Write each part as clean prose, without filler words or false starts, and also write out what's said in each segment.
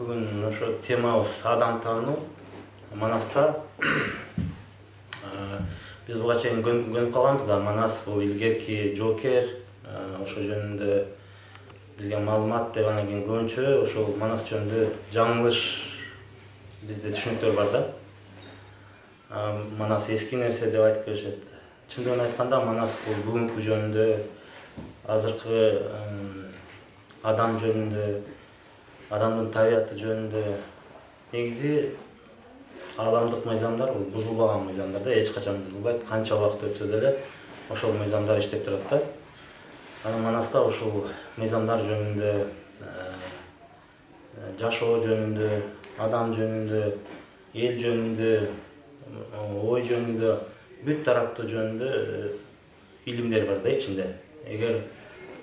Бүгін ошо темабыз адам таануу. Манаста биз буга чейин көнүп калганбыз да, Манас бул илгерки жоокер, ошо жөнүндө бизге маалымат деп, анан кийин көбүнчө ошол Манас жөнүндө жаңылыш бизде түшүнүктөр бар да. Манас эски нерсе деп айтып келишет. Чындыгын айтканда Манас бул бүгүнкү жөнүндө, азыркы адам жөнүндө, адамдын табияты жөнүндө негизи ааламдык мыйзамдар бул бузулбаган мыйзамдар да, эч качан бузулбайт. Канча убакыт өтсө деле ошол мыйзамдар иштеп турат да. Анан Манаста ошол мыйзамдар жөнүндө, жашоо жөнүндө, адам жөнүндө, эл жөнүндө, ой жөнүндө, бүт тараптуу жөнүндө илимдер бар да ичинде. Эгер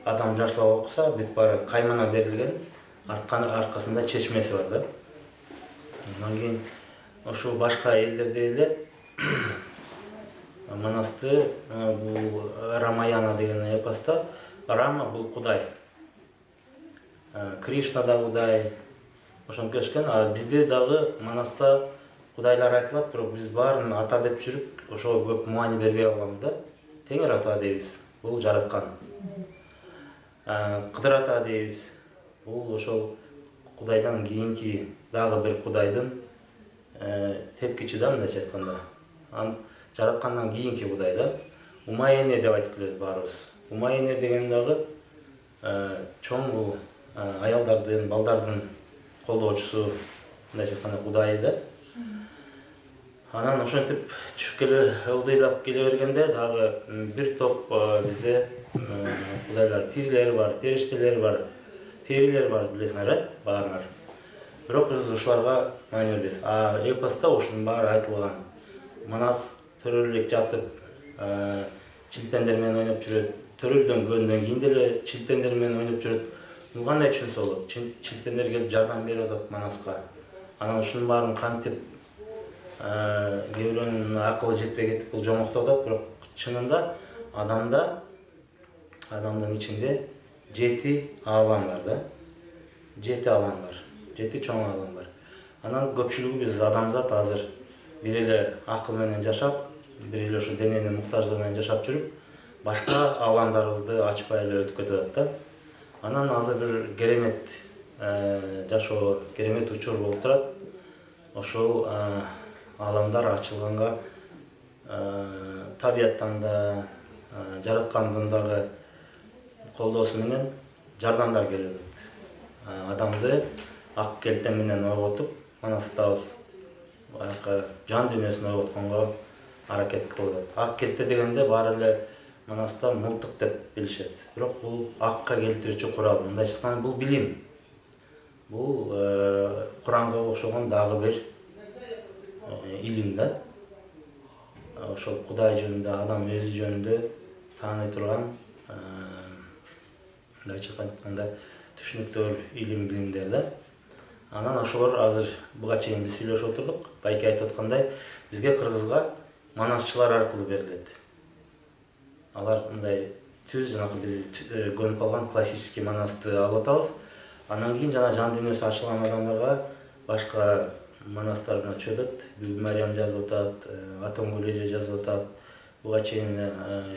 адам жакшылап окуса, бүт баары каймана берилген, аркасында чечмеси бар да. Анан кийин ошо башка элдерде эле Манасты бул Рамаяна деген эпоста Рама бул Кудай, Кришна да Кудай, ошентип келишкен. А бизде дагы Манаста Кудайлар айтылат, бирок биз баарын ата деп жүрүп, ошого көп маани бербей калганбыз да. Теңир ата дейбиз, бул жараткан. Кыдыр ата дейбиз, бул ошол Кудайдан кийинки дагы бир Кудайдын тепкичи да, мындайча айтканда. Жараткандан кийинки Кудай да. Умайене деп айтып келебиз баарыбыз. Умайене деген дагы чоң бул аялдардын, балдардын колдоочусу, мындайча айтканда Кудайы да. Анан ошентип түшүп келе, ылдыйлап келе бергенде дагы бир топ бизде Кудайлар, пирлер бар, периштелер бар, перилер бар, билесиңер, баарыңар. Бирок биз ушуларга маани бербейбиз. Эпоста ушунун баары айтылган. Манас төрөлүп жатып, чилтендер менен ойноп жүрөт. Төрөлдөнгөндөн кийин деле чилтендер менен ойноп жүрөт. Бул кандай түшүнсө болот? Чилтендер келип жардам берип атат Манаска. Анан ушунун баарын кантип кээ бирөөнүн акылы жетпей кетип бул жомоктоп атат, бирок чынында адамдын ичинде 7 аалам бар да. 7 аалам бар. 7 чоң аалам бар. Анан көпчүлүгү биз адамзат азыр бир эле акыл менен жашап, бир эле ушу дененин муктаждыгы менен жашап жүрүп, башка ааламдарыбызды ачпай эле өтүп кетип атат да. Анан азыр бир керемет жашоо, керемет учур болуп турат. Ошол ааламдар ачылганга табияттан да, жараткандын дагы колдоосу менен жардамдар келип атат. Адамды ак келтем менен ойготуп, Манастабыз баягы жан дүйнөсүн ойготконго аракет кылып атат. Ак келте дегенде баары эле Манаста мылтык деп билишет. Бирок бул акка келтирүүчү курал. Мындайча айтканда бул билим. Бул Куранга окшогон дагы бир илим да. Ошол Кудай жөнүндө, адам өзү жөнүндө тааный турган, мындайча айтканда түшүнүктөр, билимдер да. Анан ошолор азыр буга чейин биз сүйлөшүп отурдук. Байке айтып аткандай, бизге Кыргызга манасчылар аркылуу берилет. Алар мындай түз, жанагы биз көнүп калган классический Манасты алып атабыз. Анан кийин жана жан дүйнөсү ачылган адамдарга башка Манастарды чыгып атат. Бүл Мариям жазып атат, Атоңгүл эже жазып атат. Буга чейин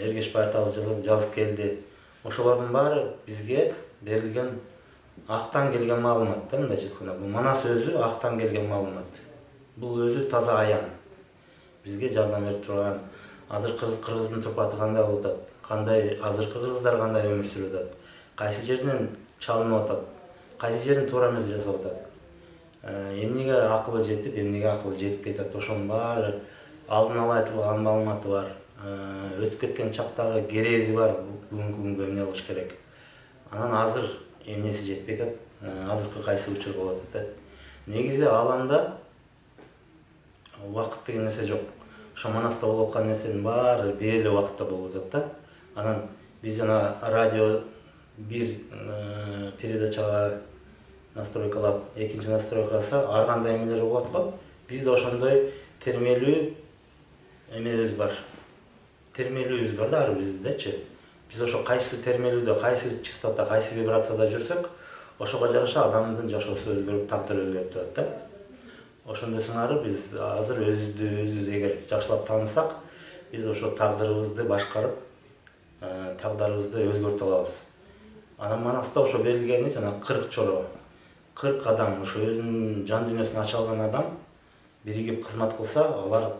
Эргешбай атабыз жазып келди. Ошолордун баары бизге берилген актан келген маалымат да, мындайча айтканда. Бул Манас өзү актан келген маалымат. Бул өзү таза аян. Бизге жардам берип турган. Азыр Кыргыздын турпаты кандай болуп атат? Кандай азыркы кыргыздар кандай өмүр сүрүп атат? Кайсы жерден чалынып атат? Кайсы жерин туура эмес жасап атат? Эмнеге акылы жетип, эмнеге акылы жетпей атат? Ошонун баары алдын ала айтылган маалыматы бар. Өтүп кеткен чактагы керези бар. Бүгүнкү күнгө эмне кылыш керек? Анан азыр эмнеси жетпей атат? Азыркы кайсы учур болот атат? Негизи ааламда убакыт деген нерсе жок. Ошо Манаста болуп аткан нерсенин баары бир эле убакытта болуп атат да. Анан биз жана радио бир передачага настройкалап, экинчи настройкасы ар кандай эмелер болот го. Бизде ошондой термелүү эмебиз бар. Термелүүбүз бар да ар биздечи. Биз ошо кайсы термелүүдө, кайсы частота, кайсы вибрацияда жүрсөк, ошого жараша адамдын жашоосу өзгөрүп, тагдыры өзгөрүп турат да. Ошондой сыңары биз азыр өзүбүз эгер жакшылап таанысак, биз ошо тагдырыбызды башкарып, тагдырыбызды өзгөртө алабыз. Анан Манаста ошо берилгени жана 40 чоро, 40 адам, ошо өзүнүн жан дүйнөсүн ача алган адам биригип кызмат кылса, алар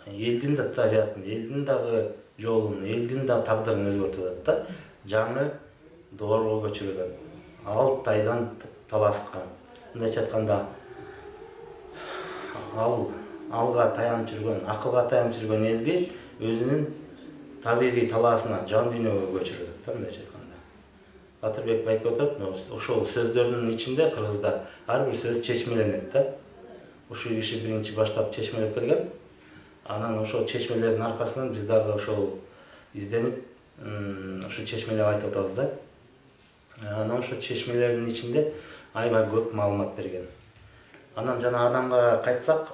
элдин да табиятын, элдин дагы жолун, элдин да тагдырын өзгөртүп атат да. Жаңы доорго көчүрүлөт. 6 айдан таласка. Мындайча айтканда, алга таянып жүргөн, акылга таянып жүргөн элди өзүнүн табигый талаасына, жан дүйнөгө көчүрүлөт да, мындайча айтканда. Батырбек байке айтат, ошол сөздөрдүн ичинде кыргызда ар бир сөз чечмеленет да. Ушул киши биринчи баштап чечмелеп келген. Анан ошол чечмелердин аркасынан биз дагы ошол изденип, ошо чечмелеп айтып атабыз да. Анан ошо чечмелердин ичинде аябай көп маалымат берген. Анан жана адамга кайтсак,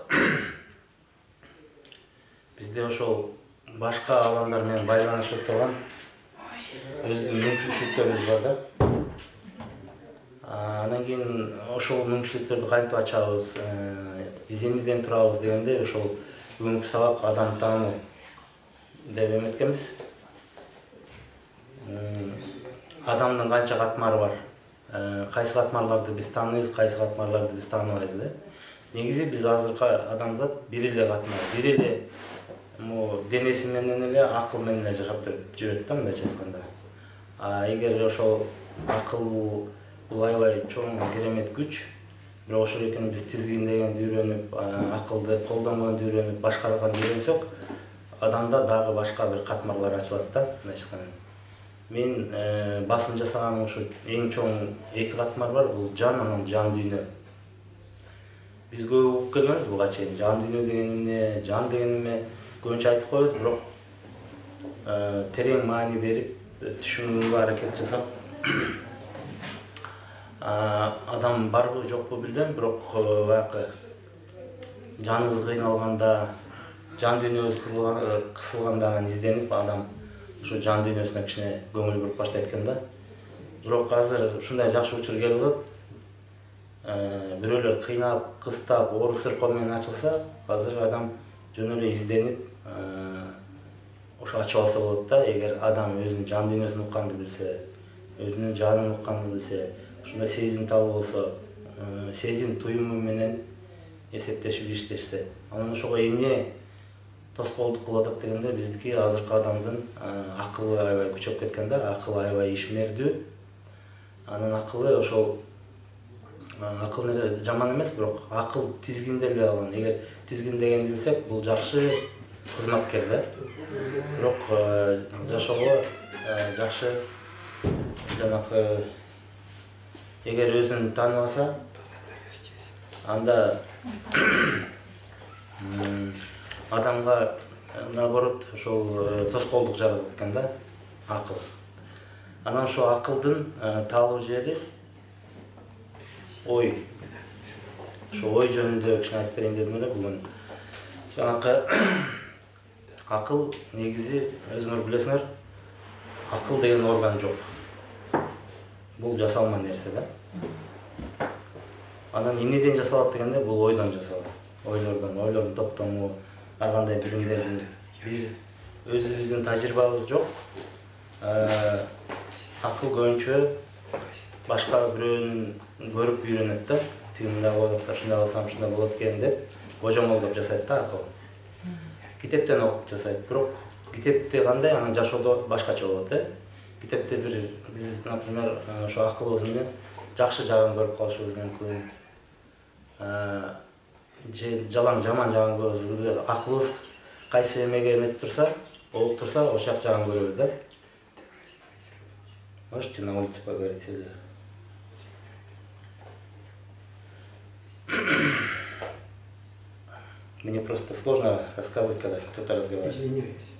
бизде ошол башка аламдар менен байланышып турган өзүнүн мүмкүнчүлүктөрүбүз бар да. Анан кийин ошол мүмкүнчүлүктөрдү кантип ачабыз, эмнеден турабыз дегенде ошол бүгүнкү сабак адам таануу деп эметкенбиз. Адамдын канча катмары бар, кайсы катмарларды биз тааныйбыз, кайсы катмарларды биз тааныбайбыз да. Негизи биз азыркы адамзат бир эле катмар, бир эле денеси менен эле, акыл менен эле жашап жүрөт да, мындайча айтканда. Эгер ошол акыл бул аябай чоң керемет күч, бирок ошол экени биз тизгиндегенди үйрөнүп, акылды колдонгонду үйрөнүп, башкарганды үйрөнсөк, адамда дагы башка бир катмарлар ачылат да, мындайча айтканда. Мен басым жасаганым ушу эң чоң 2 катмар бар, бул жан, анан жан дүйнө. Биз көп угуп келгенбиз буга чейин. Жан дүйнө деген эмне, жан деген эме көбүнчө айтып коебуз, бирок терең маани берип, түшүнүүгө аракет жасап, адам барбы жокпу билбейм, бирок баягы жаныбыз кыйналганда, жан дүйнөбүз кысылганда изденип, адам ушу жан дүйнөсүнө кичине көңүл буруп баштайт экен да. Бирок азыр ушундай жакшы учур келип атат. Бирөөлөр кыйнап, кыстап, оору сыркоо менен ачылса, азыр адам жөн эле изденип, ошо ачып алса болот да. Эгер адам өзүнүн жан дүйнөсүн укканды билсе, өзүнүн жанын укканды билсе, ушундай сезимтал болсо, сезим туюму менен эсептешип иштешсе, анан ошого эмне тоскоолдук кылып атат дегенде, биздики азыркы адамдын акылы аябай күчөп кеткен да, акыл аябай ишмердүү. Анан акылы ошол акыл жаман эмес, бирок акыл тизгинделбей калган. Эгер тизгиндегенди билсек, бул жакшы кызматкер да. Бирок жашоого жакшы жанакы эгер өзүн тааныбаса, анда адамга наоборот ошол тоскоолдук жаратат экен да, акыл. Анан ошо акылдын таалуу жери ой. Ошо ой жөнүндө кичине айтып берейин дедим эле бүгүн. Жанакы акыл негизи өзүңөр билесиңер, акыл деген орган жок. Бул жасалма нерсе да. Анан эмнеден жасалат дегенде, бул ойдон жасалат. Ойлордун топтому, ар кандай билимдердин. Биз өзүбүздүн тажрыйбабыз жок. Акыл көбүнчө башка бирөөнүн көрүп үйрөнөт да. Тигимде болот, ушундай кылсам ушундай болот экен деп божомолдоп жасайт да акыл. Китептен окуп жасайт, бирок китепте кандай, анан жашоодо башкача болот, Китепте биз, например, ошо акылыбыз менен жакшы жагын көрүп калышыбыз мүмкүн. Жалаң жаман жагын көрүбүз. Акылыбыз кайсы эмеге эметип турса, болуп турса, ошол жагын көрөбүз да. Можете на улице поговорить или? Мне просто сложно рассказывать, когда кто-то разговаривает. Извиняюсь.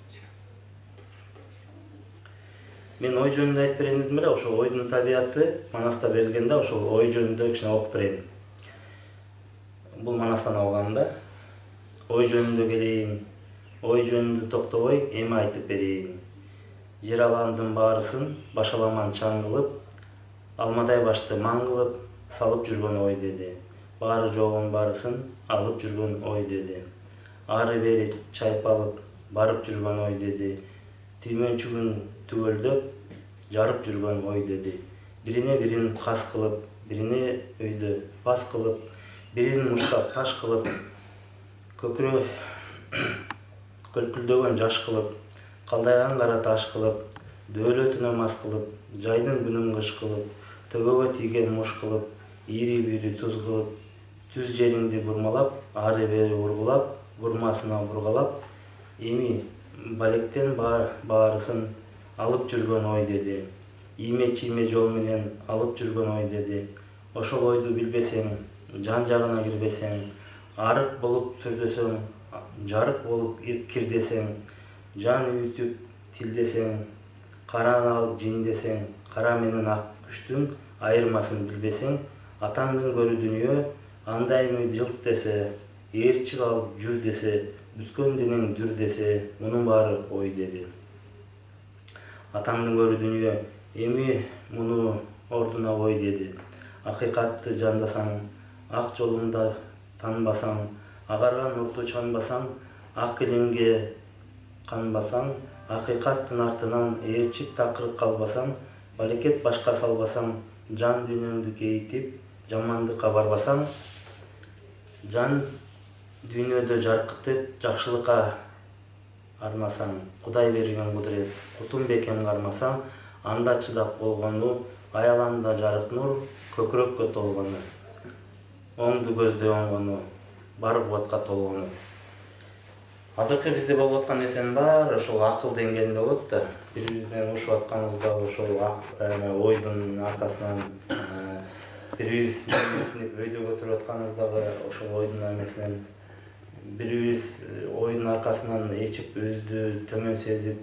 Мен ой жөнүндө айтып берейин дедим эле, ошол ойдун табияты Манаста берилгенде, ошол ой жөнүндө кичине окуп берейин. Бул Манастан алган да. Ой жөнүндө келейин, ой жөнүндө токтобой эми айтып берейин. Жер аландын баарысын башаламан чаң кылып, Алмадай башты маң кылып салып жүргөн ой деди. Баары жогун баарысын алып жүргөн ой деди. Ары бери чайпалып барып жүргөн ой деди. Түймөнчүгүн түгөлдөп жарып жүргөн ой деди. Бирине бирин кас кылып, бирине өйдө бас кылып, бирин муштап таш кылып, көкүрө көлкүлдөгөн жаш кылып, калдайган кара таш кылып, дөөлөтүнө мас кылып, жайдын күнүн кыш кылып, төбөгө тийген муш кылып, ири бири туз кылып, түз жериңди бурмалап, ары бери ургулап, бурмасына бургалап, эми балектен баарысын алып жүргөн ой деди. Ийме чийме жол менен алып жүргөн ой деди. Ошол ойду билбесең, жан жагына кирбесең, арык болуп түрдөсөң, жарык болуп кирдесең, жан үйтүп тилдесең, караны алып жин десең, кара менен ак күчтүн айырмасын билбесең, атаңдын көрү дүнүйө андаймы жылт десе, ээрчил алып жүр десе, бүткөн денең дүр десе, мунун баары ой деди. Атаңдын көрү дүнүйө эми муну ордуна ой деди. Акыйкатты жандасаң, ак жолунда танбасаң, агарган отту чанбасаң, ак илимге канбасаң, акыйкаттын артынан ээрчип такырып калбасаң, балекет башка салбасаң, жан дүйнөңдү кейитип, жамандыкка барбасаң, жан дүйнөдө жаркытып, жакшылыкка арнасаң, Кудай берген кудурет, кутун бекем кармасаң, анда чыдап болгону, аяланда жарык нур, көкүрөккө толгону, оңду көздөй оңгону, бар кубатка толгону. Азыркы бизде болуп аткан нерсенин баары ошол акыл деңгээлинде болот да. Бири-бириз менен урушуп атканыбыз да ошол ойдун аркасынан, бири-бириз эмесинип өйдө көтөрүп атканыбыз дагы ошол ойдун эмесинен, бири-бириз ойдун аркасынан эчип өзүбүздү төмөн сезип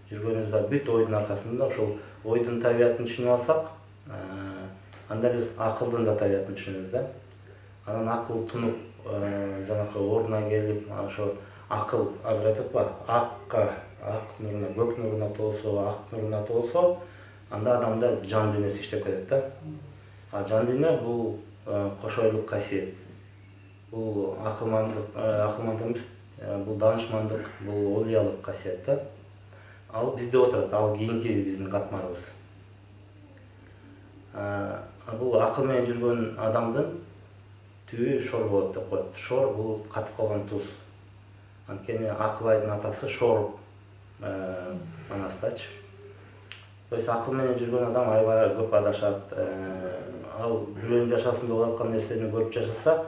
жүргөнүбүз да бүт ойдун аркасында. Ошол ойдун табиятын түшүнүп алсак, анда биз акылдын да табиятын түшүнөбүз да. Анан акыл тунуп, жанакы ордуна келип, ошо акыл азыр айтып акка, ак нуруна, көк нуруна толсо, ак нуруна толсо, анда адамда жан дүйнөсү иштеп кетет да. А жан дүйнө бул кошойлук касиет. Бул акылмандык эмес, бул данышмандык, бул олуялык касиет да. Ал бизде отурат, ал кийинки биздин катмарыбыз. Бул акыл менен жүргөн адамдын түбү шор болот деп коет. Шор бул катып калган туз. Анткени Акылайдын атасы Шор манастачы. То есть акыл менен жүргөн адам аябай көп адашат. Ал бирөөнүн жашоосунда болуп аткан нерсени көрүп жашаса,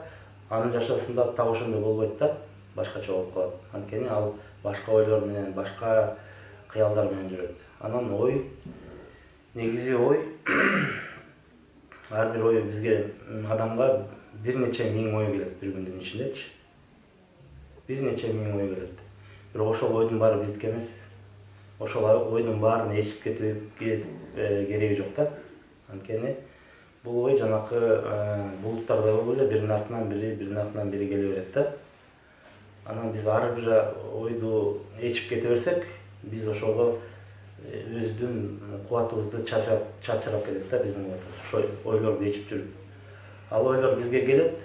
анын жашоосунда так ошондой болбойт да, башкача болуп калат. Анткени ал башка ойлор менен, башка кыялдар менен жүрөт. Анан ой, негизи ой, ар бир ой бизге, адамга бир нече миң ой келет бир күндүн ичиндечи. Бир нече миң ой келет. Бирок ошол ойдун баары биздики эмес. Ошол ойдун баарын ээрчип кетип кереги жок да. Анткени бул ой жанакы булуттардай болуп эле биринин артынан бири келе берет да. Анан биз ар бир ойду ээрчип кете берсек, биз ошого өзүбүздүн кубатыбызды чачырап кетет да, биздин кубатыбыз. Ошол ойлорду ээрчип жүрүп. Ал ойлор бизге келет.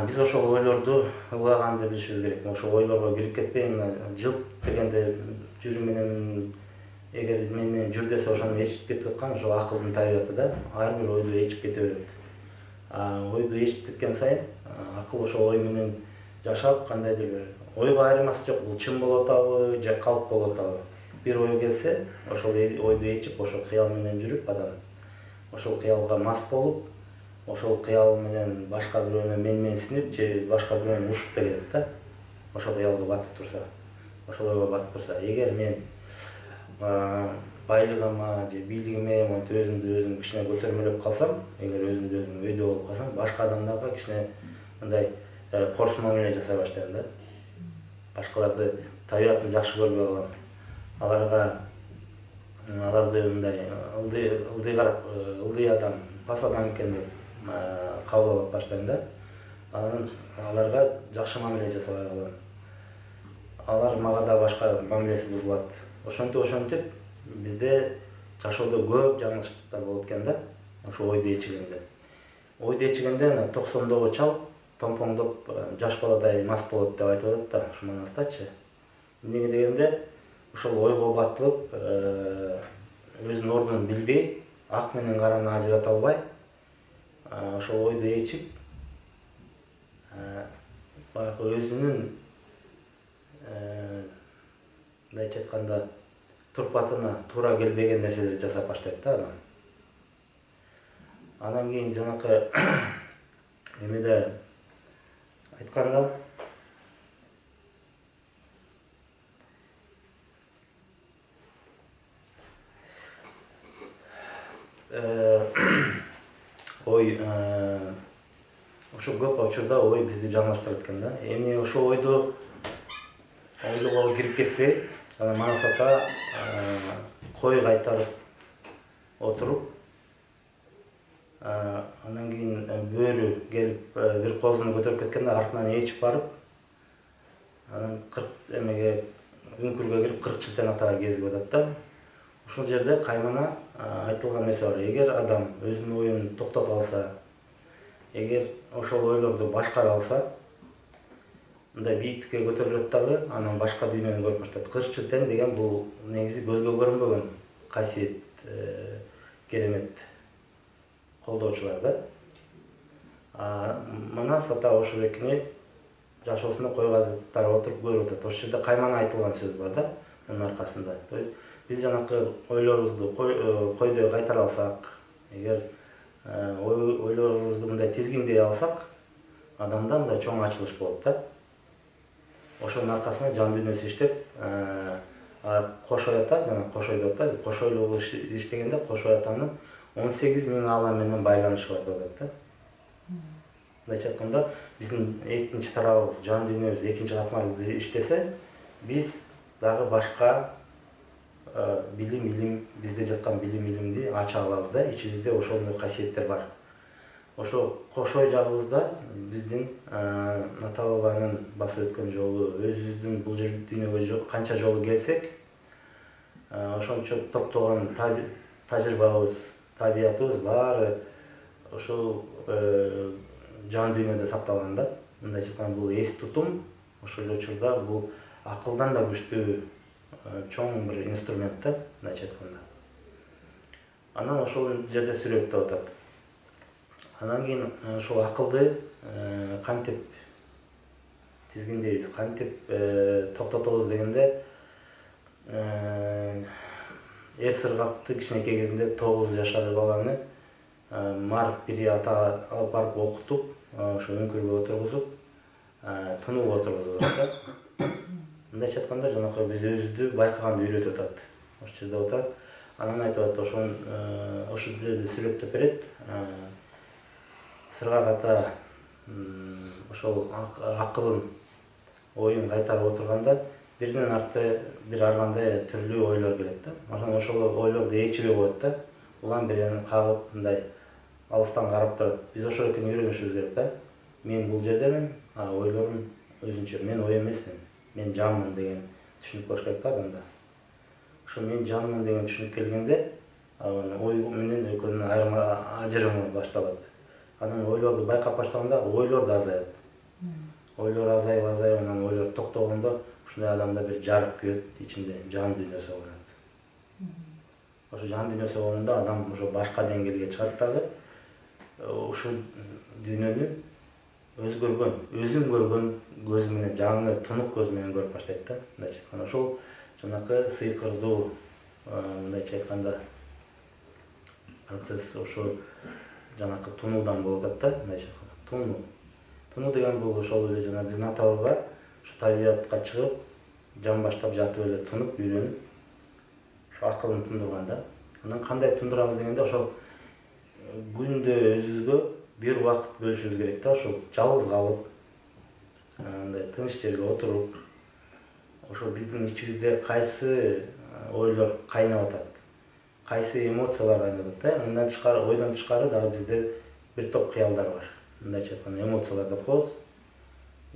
Биз ошол ойлорду ылгаганды билишибиз керек. Ошол ойлорго кирип кетпей, жылт дегенде жүрү менен, эгер мен менен жүр десе, ошону ээрчип кетип аткан ошол акылдын табияты да. Ар бир ойду ээрчип кете берет. Ойду ээрчип кеткен сайын, акыл ошол ой менен жашап, кандайдыр бир ойго айырмасы жок. Бул чын болуп атабы, же калп болуп атабы? Бир ой келсе, ошол ойду ээрчип, ошол кыял менен жүрүп, адам ошол кыялга мас болуп, ошол кыял менен башка бирөөнө менсинип, же башка бирөөнү урушуп да кетет да. Ошол кыялга батып турса, ошол ойго батып турса, эгер мен байлыгыма же бийлигиме өзүмдү кичине көтөрмөлөп калсам, эгер өзүмдү өзүм өйдө болуп калсам, башка адамдарга кичине мындай корс мамиле жасай баштайм да. Башкаларды табиятын жакшы көрбөй калган. Аларды мындай ылдый карап, ылдый адам, пас адам экен деп кабыл алып баштайм да. Анан аларга жакшы мамиле жасабай калам. Алар мага да башка мамилеси бузулат. Ошентип бизде жашоодо көп жаңылыштыктар болот экен да. Ошо ойду ичигенде. Ойду ичигенде 90-догу чал томпоңдоп жаш баладай мас болот деп айтып атат да, ушу манастачы. Эмнеге дегенде, ошол ойго батылып, өзүнүн ордун билбей, ак менен караны ажырата албай, ошол ойду ичип, баягы өзүнүн мындайча айтканда турпатына туура келбеген нерселерди жасап баштайт да адам. Анан кийин жанакы эмеде айтканда ой ошо көп учурда ой бизди жаңылыштырат экен да. Эми ошо ойду ойлого кирип кетпей, анан Манас ата кой кайтарып отуруп, анан кийин бөөрү келип бир козуну көтөрүп кеткенде артынан ээрчип барып, анан 40 эмеге үңкүргө кирип 40 чилтен атага кезип атат да. Ушул жерде каймана айтылган нерсе бар. Эгер адам өзүнүн оюн токтото алса, эгер ошол ойлорду башкара алса, мындай бийиктикке көтөрүлөт дагы, анан башка дүйнөнү көрүп баштайт. 40 чилтен деген бул негизи көзгө көрүнбөгөн касиет, керемет колдоочулар да. Манас ата Ошобекини жашоосунда кой казыптар отуруп көрүп атат. Ошол жерде каймана айтылган сөз бар да, мунун аркасында. То есть биз жанакы ойлорубузду койдой кайтара алсак, эгер ойлорубузду мындай тизгиндей алсак, адамда мындай чоң ачылыш болот да. Ошонун аркасында жан дүйнөсү иштеп, Кошой ата, жана Кошой деп атпайбы, Кошойлугу иштегенде Кошой атанын 18.000 аалам менен байланышы бар деп атат да. Мындайча айтканда, биздин экинчи тарабыбыз, жан дүйнөбүз, экинчи катмарыбыз иштесе, биз дагы башка билим, бизде жаткан билимди ача алабыз да. Ичибизде ошондой касиеттер бар. Ошо Кошой жагыбызда биздин ата бабанын басып өткөн жолу, өзүбүздүн бул дүйнөгө канча жолу келсек, ошончо топтогон тажрыйбабыз, табиятыбыз баары ошол жан дүйнөдө сакталган да. Мындайча айтканда, бул эс тутум ошол учурда бул акылдан да күчтүү чоң бир инструмент да, мындайча айтканда. Анан ошол жерде сүрөттөп атат. Анан кийин ошол акылды кантип тизгиндейбиз, кантип токтотобуз дегенде, эр сыргакты кичинекей кезинде 9 жашар баланы Марк бири ата алып барып окутуп, ошо үңкүргө отургузуп, тунугга отургузуп атат да. Мындайча айтканда, жанакы биз өзүбүздү байкаганды үйрөтүп атат. Ошол жерде отурат. Анан айтып атат, ошол жерде сүрөттөп берет. Сыргак ата ошол акылын, оюн кайтарып отурганда, биринен арты бир аргандай түрлүү ойлор келет да. Анан ошол ойлорду ээчибей коет да. Улам бирин кагып, мындай алыстан карап турат. Биз ошол экени үйрөнүшүбүз керек да. Мен бул жердемен, ойлорум өзүнчө. Мен ой эмесмин, мен жанмын деген түшүнүк болуш керек да адамда. Ошо мен жанмын деген түшүнүк келгенде, ой менен экөөнүн ажырымы башталат. Анан ойлорду байкап баштаганда ойлор да азаят. Ойлор азайып, анан ойлор токтогондо ушундай адамда бир жарык күйөт, ичинде жан дүйнөсү болот. Ошо жан дүйнөсү болгондо адам ошо башка деңгээлге чыгат дагы, ушул дүйнөнү өзүн көргөн көзү менен, жаңы тунук көз менен көрүп баштайт да. Мындайча айтканда, ошол жанакы сыйкырдуу, мындайча айтканда, процесс ошо жанакы тунуудан болуп атат да. Мындайча айтканда, тунуу деген бул ошол эле жана биздин ата баба ушу табиятка чыгып, жан баштап жатып эле тунуп, үйрөнүп, ошо акылын тундурган да. Анан кандай тундурабыз дегенде, ошол күндө өзүбүзгө бир убакыт бөлүшүбүз керек да. Ошол жалгыз калып, мындай тыныч жерге отуруп, ошо биздин ичибизде кайсы ойлор кайнап атат, кайсы эмоциялар кайнап атат да. Мындан тышкары, ойдон тышкары дагы бизде бир топ кыялдар бар. Мындайча айтканда, эмоциялар деп коебуз.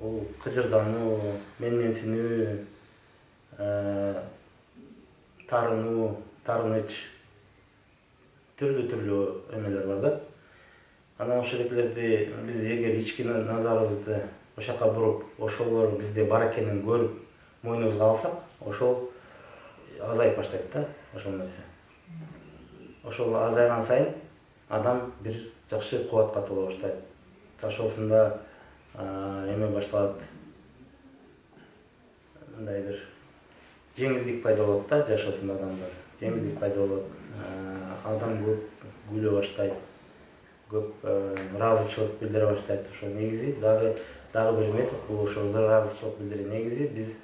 Бул кыжырдануу, менменсинүү, тарынуу, тарыныч, Түрлүү эмелер бар да. Анан ошол эклерди биз эгер ички назарыбызды ошака буруп, ошолор бизде бар экенин көрүп, мойнубузга алсак, ошол азайып баштайт да, ошол нерсе. Ошол азайган сайын адам бир жакшы кубатка толо баштайт. Жашоосунда эме башталат. Мындай бир жеңилдик пайда болот да жашоосунда адамдар. Жеңилдик пайда болот. Адам көп күлө баштайт. Көп ыраазычылык билдире баштайт. Ошо негизи дагы бир метод бул ошо ыраазычылык билдирүү. Негизи биз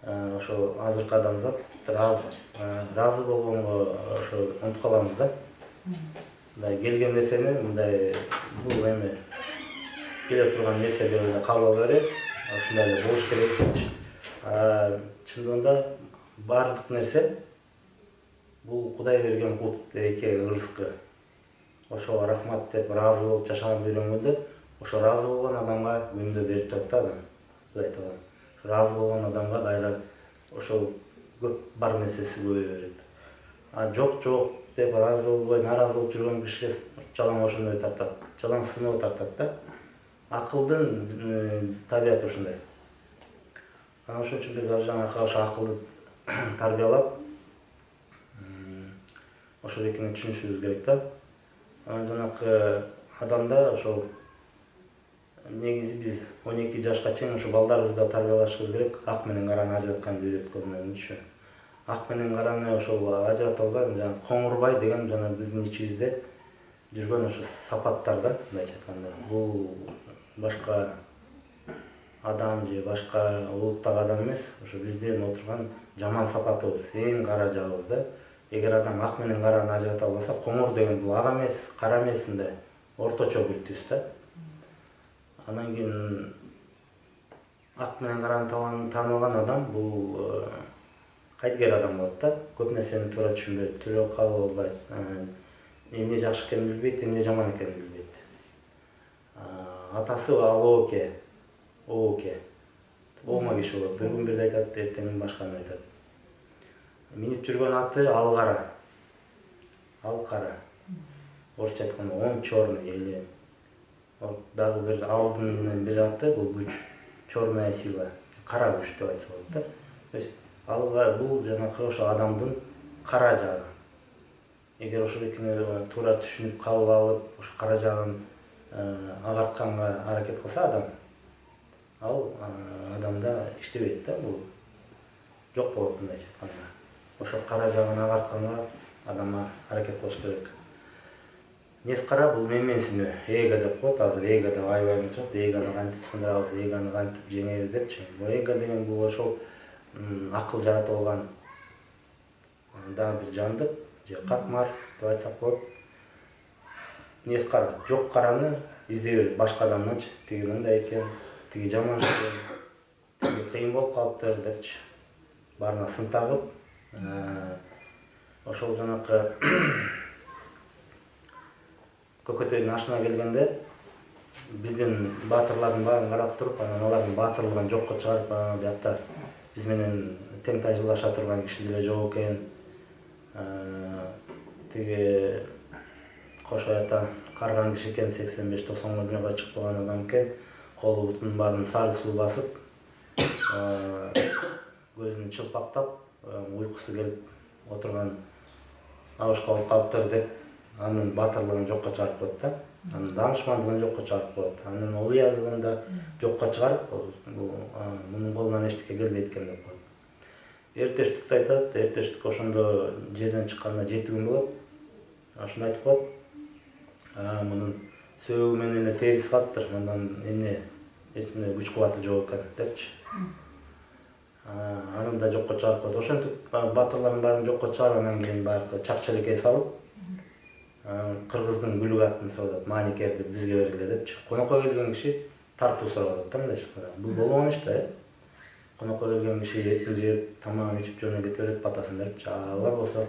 ошо азыркы адамзат ыраазы болгонго ошо унутуп калабыз да. Мындай келген нерсени мындай бул эме келе турган нерсе деп эле кабыл ала беребиз. Ушундай эле болуш керек депчи. Чындыгында баардык нерсе бул Кудай берген кут, береке, ырыскы. Ошого рахмат деп ыраазы болуп жашаганды үйрөнгөндө, ошо ыраазы болгон адамга күндө берип турат да адам. Кудай таала. Ыраазы болгон адамга кайра ошол көп бар нерсеси көбөйө берет. Жок деп ыраазы болбой, нааразы болуп жүргөн кишиге жалаң ошондой тартат. Жалаң сыноо тартат да. Акылдын табияты ушундай. Анан ошон үчүн биз жаңы ошо акылды тарбиялап, ошол экени түшүнүшүбүз керек да. Анан жанакы адамда ошол негизи биз 12 жашка чейин ошо балдарыбызды тарбиялашыбыз керек. Ак менен караны ажыратканды үйрөткөнүнчү. Ак менен караны ошол ажырата албай, жана коңурбай деген жана биздин ичибизде жүргөн ошо сапаттар да, мындайча айтканда. Бул башка адам же башка улуттагы адам эмес, ошо биздин отурган жаман сапатыбыз, эң кара жагыбыз да. Эгер адам ак менен караны ажырата албаса, коңур деген бул ак эмес, кара эмес, мындай орточо бир түс да. Анан кийин ак менен караны тааныбаган адам бул кайдыгер адам болот да. Көп нерсени туура түшүнбөйт, туура кабыл албайт. Эмне жакшы экенин билбейт, эмне жаман экенин билбейт. Атасы Алооке, Ооке. Оома киши болот. Бүгүн бирди айтат, эртең башканы айтат. Минип жүргөн аты Алкара. Алкара. Орусча айтканда он черный или дагы бир алдын бир аты бул күч. Черная сила. Кара күч деп айтса болот да. То есть алга бул жанакы ошо адамдын кара жагы. Эгер ошол экени туура түшүнүп кабыл алып, ошо кара жагын агартканга аракет кылса адам, ал адамда иштебейт да, бул жок болот мындайча айтканда. Ошо кара жагын агартканга адам аракет кылыш керек. Нескара бул менменсинүү, эго деп коет, азыр эго деп аябай чыгат, эгону кантип сындырабыз, эгону кантип жеңебиз депчи. Бул эго деген бул ошол акыл жарата алган дагы бир жандык, же катмар деп айтсак болот. Нескара, жок караны издей берет башка адамданчы, тиги мындай экен, тиги жаман экен, тиги кыйын болуп калыптыр депчи. Баарына сын тагып, ошол жанакы көкөтөйдүн ашына келгенде биздин баатырлардын баарын карап туруп, анан алардын баатырлыгын жокко чыгарып, биякта биз менен тең тайжылаша турган киши деле жок экен. Тиги кош аята карган киши экен, 85-90 дүйнөгө чыгып калган адам экен. Колу бутунун баарын сары суу басып, көзүн чылпактап, уйкусу келип отурган абышка болуп калыптыр деп анын баатырлыгын жокко чыгарып коет да. Анын даанышмандыгын жокко чыгарып коет. Анын олуялыгын да жокко чыгарып, мунун колунан эчтеке келбейт экен деп коет. Эртештикти айтат, эртештик ошондо жерден чыкканда 7 күн болот. Ошондо айтып коет. Мунун сөөгү менен эле териси калыптыр, мындан эмне эч күч кубаты жок экен депчи. Анын да жокко чыгарып коет. Ошентип батырлардын баарын жокко чыгарып, анан кийин баягы чак-челекей салып, кыргыздын күлүк атын сурап, маникер деп бизге бергиле депчи. Конокко келген киши тартуу сурап атат да, мындайча айтканда. Бул болгон иш да. Конокко келген киши этин жеп, тамагын ичип жөнүнө кете берет, батасын берипчи. Алар болсо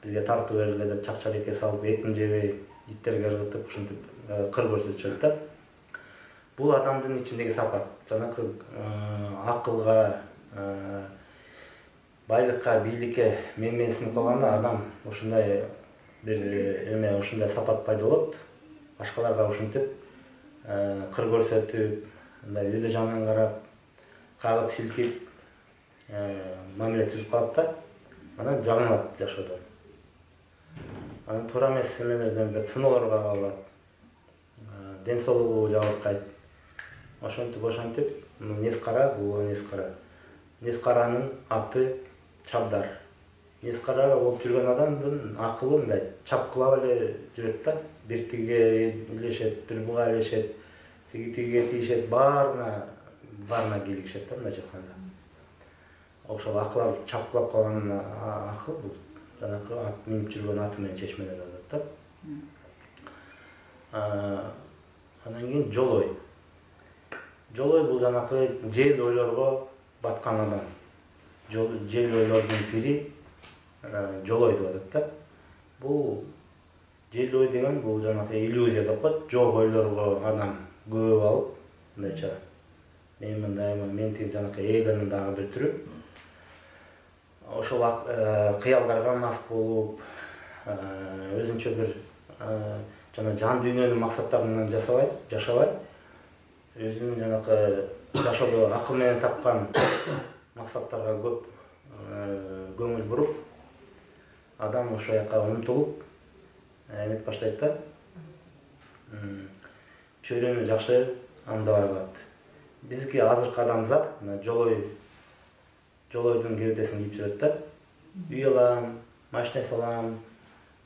бизге тартуу бергиле деп чак-челекей салып, этин жебей, иттерге ыргытып, ушинтип кыр көрсөтүшөт да. Бул адамдын ичиндеги сапат. Жанакы акылга, байлыкка, бийликке менменсинип калганда адам ушундай бир эме ушундай сапат пайда болот. Башкаларга ушинтип кыр көрсөтүп, мындай өйдө жанынан карап, кагып силкип мамиле түзүп калат да, анан жаңылат жашоодон. Анан туура эмес эмелерден сыноолорго калат, ден соолугу жабыркайт. Ошентип Нескара, бул Нескара. Нескаранын аты Чабдар. Нескара болуп жүргөн адамдын акылы мындай чапкылап эле жүрөт да. Бир тиге илешет, бир буга илешет, тигиге тийишет, баарына кийлигишет да мындайча айтканда. Ошол акылар чапкылап калган акыл бул жанакы ат минип жүргөн аты менен чечмелер атат да. Анан кийин Жолой. Жолой бул жанакы жел ойлорго баткан адам. Жел ойлордун пири Жолой деп атат да. Бул жел ой деген бул жанакы иллюзия деп коет. Жок ойлорго адам көп алып, мындайча мен мындаймын, мен тиги жанакы эгонун дагы бир түрү. Ошол кыялдарга мас болуп, өзүнчө бир жана жан дүйнөнүн максаттарынан жашабай, өзүнүн жанакы жашоодо акыл менен тапкан максаттарга көп көңүл буруп, адам ошол жака умтулуп эмет баштайт да. Чөйрөнү жакшы андабай калат. Бизки азыркы адамзат Жолойдун кебетесин кийип жүрөт да. Үй алам, машина салам,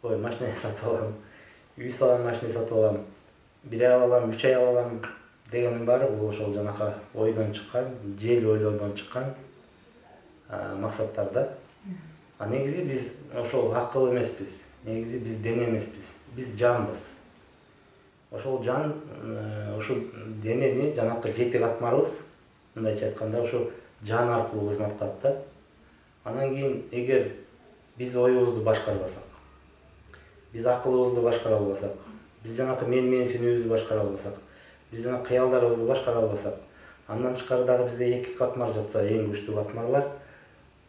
машина сатып алам, үй салам, машина сатып алам, 1 ай алам, 3 ай алам дегенин баары бул ошол жанакы ойдон чыккан, жел ойлордон чыккан максаттар да. А негизи биз ошол акыл эмеспиз, негизи биз дене эмеспиз, биз жанбыз. Ошол жан, ошол денени жанакы жети катмарыбыз, мындайча айтканда ошо жан аркылуу кызмат кылат да. Анан кийин эгер биз оюбузду башкарбасак, биз акылыбызды башкара албасак, биз жанакы менчүгүбүздү башкара албасак, биз жанакы кыялдарыбызды башкара албасак, андан тышкары дагы бизде 2 катмар жатса, эң күчтүү катмарлар,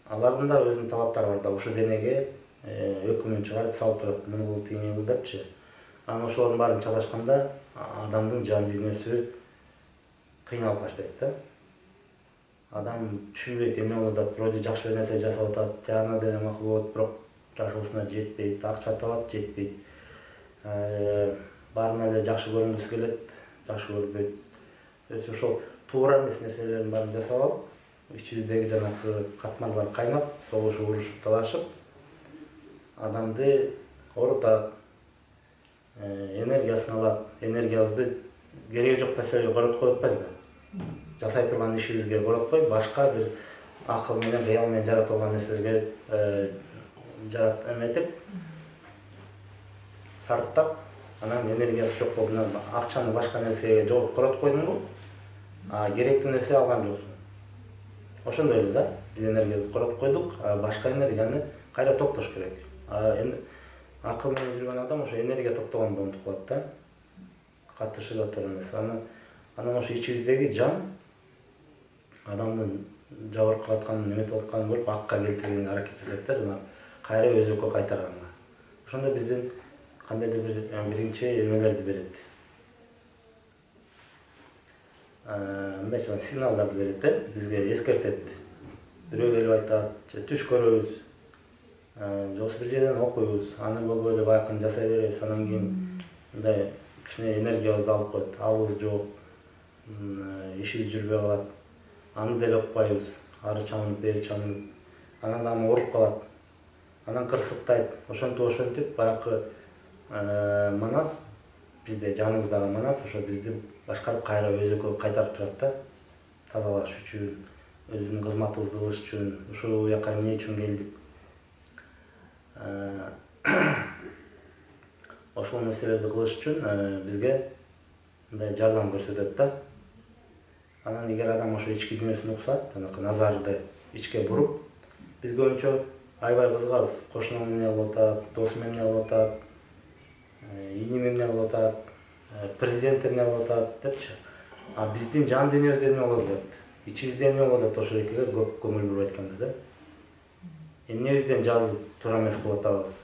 алардын да өзүнүн талаптары бар да. Ошо денеге өкүмүн чыгарып салып турат, муну бул тигине бул депчи. Анан ошолордун баарын чалашканда адамдын жан дүйнөсү кыйналып баштайт да. Адам түшүнбөйт эмне болуп атат, вроде жакшы нерсе жасап атат, жана деле макул болот, бирок жашоосуна жетпейт, акча табат, жетпейт. Баарына эле жакшы көрүнгүсү келет, жакшы көрбөйт. Ошол туура эмес нерселердин баарын жасап алып, ичибиздеги жанакы катмарлар кайнап, согушуп, урушуп, талашып, адамды оорутат, энергиясын алат, энергиябызды кереги жок нерселерге коротпой атпайбы? Жасай турган ишибизге коротпой, башка бир акыл менен, кыял менен жаратылган нерселерге эметип, сарптап, анан энергиясы жок болуп, акчаны башка нерсеге коротуп койдуңбу, а керектүү нерсе алган жоксуң. Ошондой эле да, биз энергиябызды коротуп койдук, а башка энергияны кайра топтош керек. Акыл менен жүргөн адам ошо энергия топтогонду унутуп калат да. Катышы да туура эмес. Анан ошо ичибиздеги жан адамдын жабыркап атканын, эметип атканын көрүп, акка келтиргенге аракет жасайт да, жана кайра өзөккө кайтарганга. Ошондо биздин кандайдыр бир биринчи эмелерди берет. Мындайча сигналдарды берет да, бизге эскертет. Бирөө келип айтат, түш көрөбүз, жоксу бир жерден окуйбуз, аны болбой эле байкын жасай беребиз, анан кийин мындай кичине энергиябызды алып коет, алыбыз жок, ишибиз жүрбөй калат, аны деле укпайбыз, ары чамынып, бери чамынып, анан дагы ооруп калат, анан кырсыктайт, ошентип баягы манас, бизде жаныбыздагы манас ошо бизди башкарып кайра өзөккө кайтарып турат да, тазалаш үчүн, өзүнүн кызматыбызды кылыш үчүн, ушул жака эмне үчүн келдик. Ошол нерселерди кылыш үчүн бизге мындай жардам көрсөтөт да. Анан эгер адам ошо ички дүйнөсүн уксат, жанакы назарды ичке буруп, биз көбүнчө аябай кызыгабыз. Кошунам эмне кылып атат, досум эмне кылып атат, иним эмне кылып атат, президент эмне кылып атат депчи. А биздин жан дүйнөбүздө эмне болуп атат? Ичибизде эмне болуп атат? Ошол экеге көп көңүл буруп айтканбыз да. Эмнебизден жазып туура эмес кылып атабыз?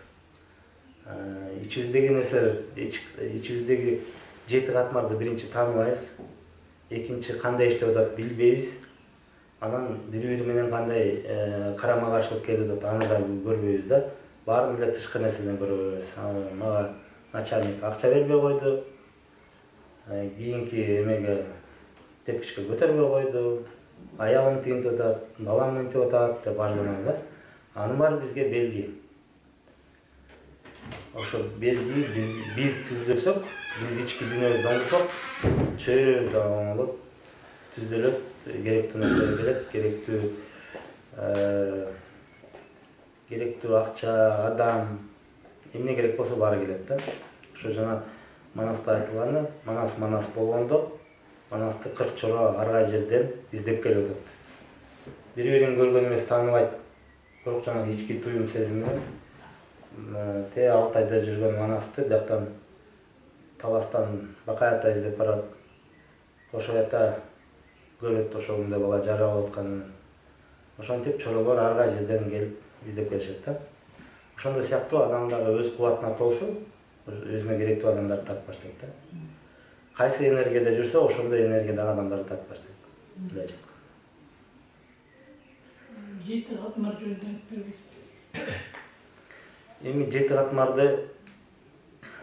İçimizdeki nерселер, içimizdeki 7 катмарды биринчи тааныбайбыз, экинчи кандай иштеп атат билбейбиз. Анан бири-бири менен кандай карама-каршылык келип атат аны да көрбөйбүз да. Баарын эле тышкы нерседен көрөбүз. Мага начальник акча бербей койду. Кийинки эмеге тепкичке көтөрбөй койду. Аялым тигинтип атат, балам мынтип атат деп арызданабыз да. Анын баары бизге белги. Ошо белги биз түздөсөк, биз ички дүйнөбүздү оңдосок, чөйрөбүз да оңолот, түздөлөт, керектүү нерселер келет, керектүү акча, адам, эмне керек болсо баары келет да. Ошо жана Манаста айтылганы, Манас болгондо, Манасты 40 чора арга жерден издеп келип атат. Бири-бирин көргөн эмес, тааныбайт, бирок жана ички туюм сезим менен те Алтайда жүргөн Манасты бияктан Таластан Бакаята издеп барат. Кошоята көрөт ошо мындай бала жара болуп атканын. Ошентип чоролор арга жерден келип издеп келишет да. Ошондой сыяктуу адам дагы өз кубатына толсо, өзүнө керектүү адамдарды таап баштайт да. Кайсы энергияда жүрсө, ошондой энергиядагы адамдарды таап баштайт. Мындай айтканда. 7 катмар жөнүндө айтып бересизби? Эми 7 катмарды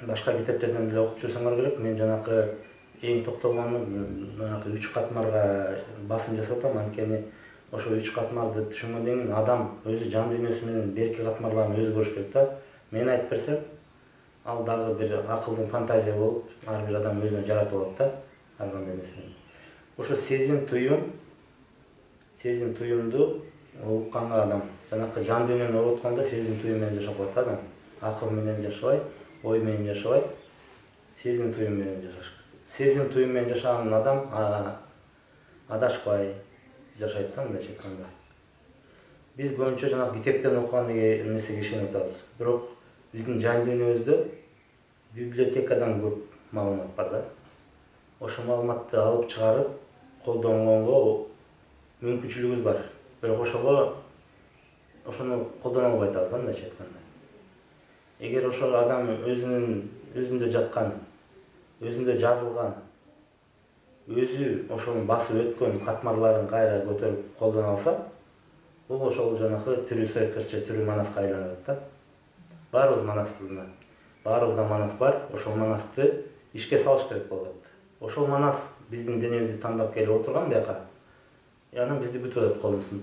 башка китептерден деле окуп жүрсөңөр керек. Мен жанакы эң токтолгонум 3 катмарга басым жасап атам, анткени ошо 3 катмарды түшүнгөндөн кийин адам өзү жан дүйнөсү менен берки катмарларын өзү көрүш керек да. Мен айтып берсем, ал дагы бир акылдын фантазия болуп, ар бир адам өзүнө жаратып алат да, ар кандай нерсени. Ошо сезим туюмду укканга адам, жанакы жан дүйнөнү ороткондо сезим туюм менен жашап калат адам. Акыл менен жашабай, ой менен жашабай, сезим туюм менен жашаш керек. Сезим туюм менен жашаган адам адашпай жашайт да, мындайча айтканда. Биз көбүнчө жанагы китептен окуган нерсеге ишенип атабыз. Бирок биздин жан дүйнөбүздө библиотекадан көп маалымат бар да. Ошо маалыматты алып чыгарып, колдонгонго мүмкүнчүлүгүбүз бар. Бирок ошону колдоно албай атабыз да, мындайча айтканда. Эгер ошо адам өзүндө жаткан, өзүндө жазылган, өзү ошону басып өткөн катмарларын кайра көтөрүп колдоно алса, бул ошол жанакы тирүү сыйкырчы, тирүү Манаска айланат да. Баарыбыз Манаспыз мына. Баарыбызда Манас бар, ошол Манасты ишке салыш керек болот. Ошол Манас биздин денебизди тандап келип отурган бияка. Анан бизди күтүп атат колунусун.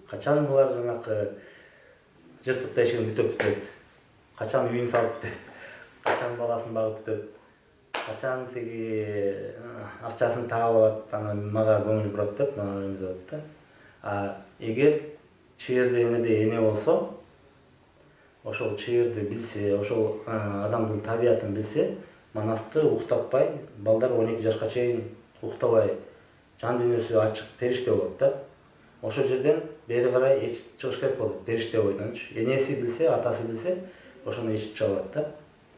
Качан булар жанакы жыртык тешигин бүтөп бүтөт, качан үйүн салып бүтөт, качан баласын багып бүтөт, качан тиги акчасын таап алат, анан мага көңүл бурат деп, мага эмизип атат да. Эгер чыйырды энеде эне болсо, ошол чыйырды билсе, ошол адамдын табиятын билсе, Манасты уктатпай, балдар 12 жашка чейин уктабай, жан дүйнөсү ачык периште болот да. Ошол жерден бери карай эчип чыгыш керек болот, периште бойдончу. Энеси билсе, атасы билсе, ошону эчип чыга алат да.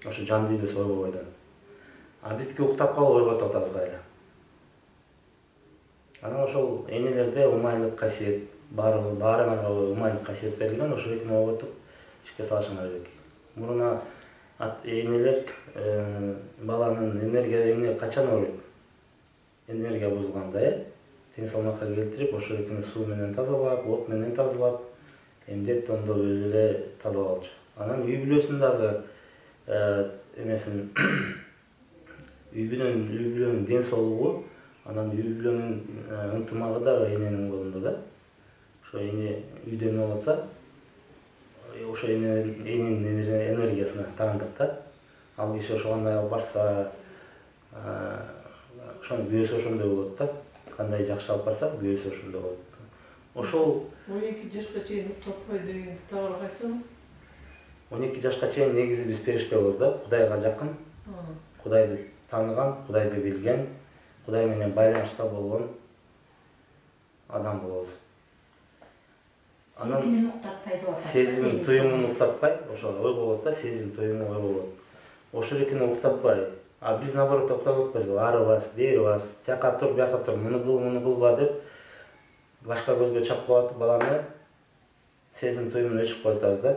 Ошо жан дүйнөсү ойбойдон. Биздики уктап калып ойготуп атабыз кайра. Анан ошол энелерде умайлык касиет, баарыңарга умайлык касиет берилген, ошол экини ойготуп ишке салышыңар керек. Муруна энелер баланын эмне качан ойлойт? Энергия бузулганда, тең салмакка келтирип, ошол экини суу менен тазалап, от менен тазалап, эмдеп томдоп өзү эле тазалалчу. Анан үй бүлөсүндагы эмесин үй бүлөнүн ден соолугу, анан үй бүлөнүн ынтымагы дагы эненин колунда да. Ошо эне үйдө эмне болуп атса, ошо эненин энергиясына таандык да. Ал киши ошо кандай алып барса, ошонун күйөөсү ошондой болот да. Кандай жакшы алып барса, күйөөсү ошондой болот. Ошол 12 жашка чейин уктатпай дегенди тагыраак айтсаңыз? 12 жашка чейин негизи биз периште болобуз да, Кудайга жакын, Кудайды тааныган, Кудайды билген, Кудай менен байланышта болгон адам болобуз. Сезимин уктатпай деп атат. Сезим туюмун уктатпай, ошо ой болот да, сезим туюму ой болот. Ошол экини уктатпай, биз наоборот уктатып атпайбызбы? Ары бас, бери бас, тияка тур, бияка тур, муну кылба деп башка көзгө чапкылап атып баланы сезим туюмун өчүрүп коюп атабыз да.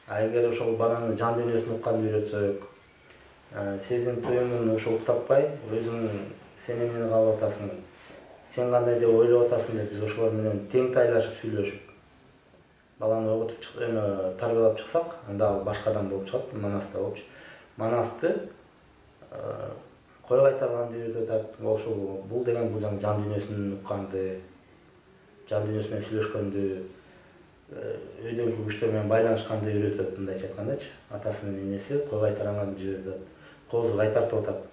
Эгер ошол баланы жан дүйнөсүн укканды үйрөтсөк, сезим туюмун ошо уктатпай, өзүң сен эмнени каалап атасың, сен кандай деп ойлоп атасың деп биз ошолор менен тең тайлашып сүйлөшүп, баланы окутуп тарбиялап чыксак, анда ал башка адам болуп чыгат, Манаста болчу. Манасты кой кайтарганды үйрөтүп атат. Ошол бул деген бул жан дүйнөсүн укканды, жан дүйнөсү менен сүйлөшкөндү, өйдөнгү күчтөр менен байланышканды үйрөтөт, мындайча айткандачы. Атасы менен энеси кой кайтарганды жиберип атат, кооз кайтартып атат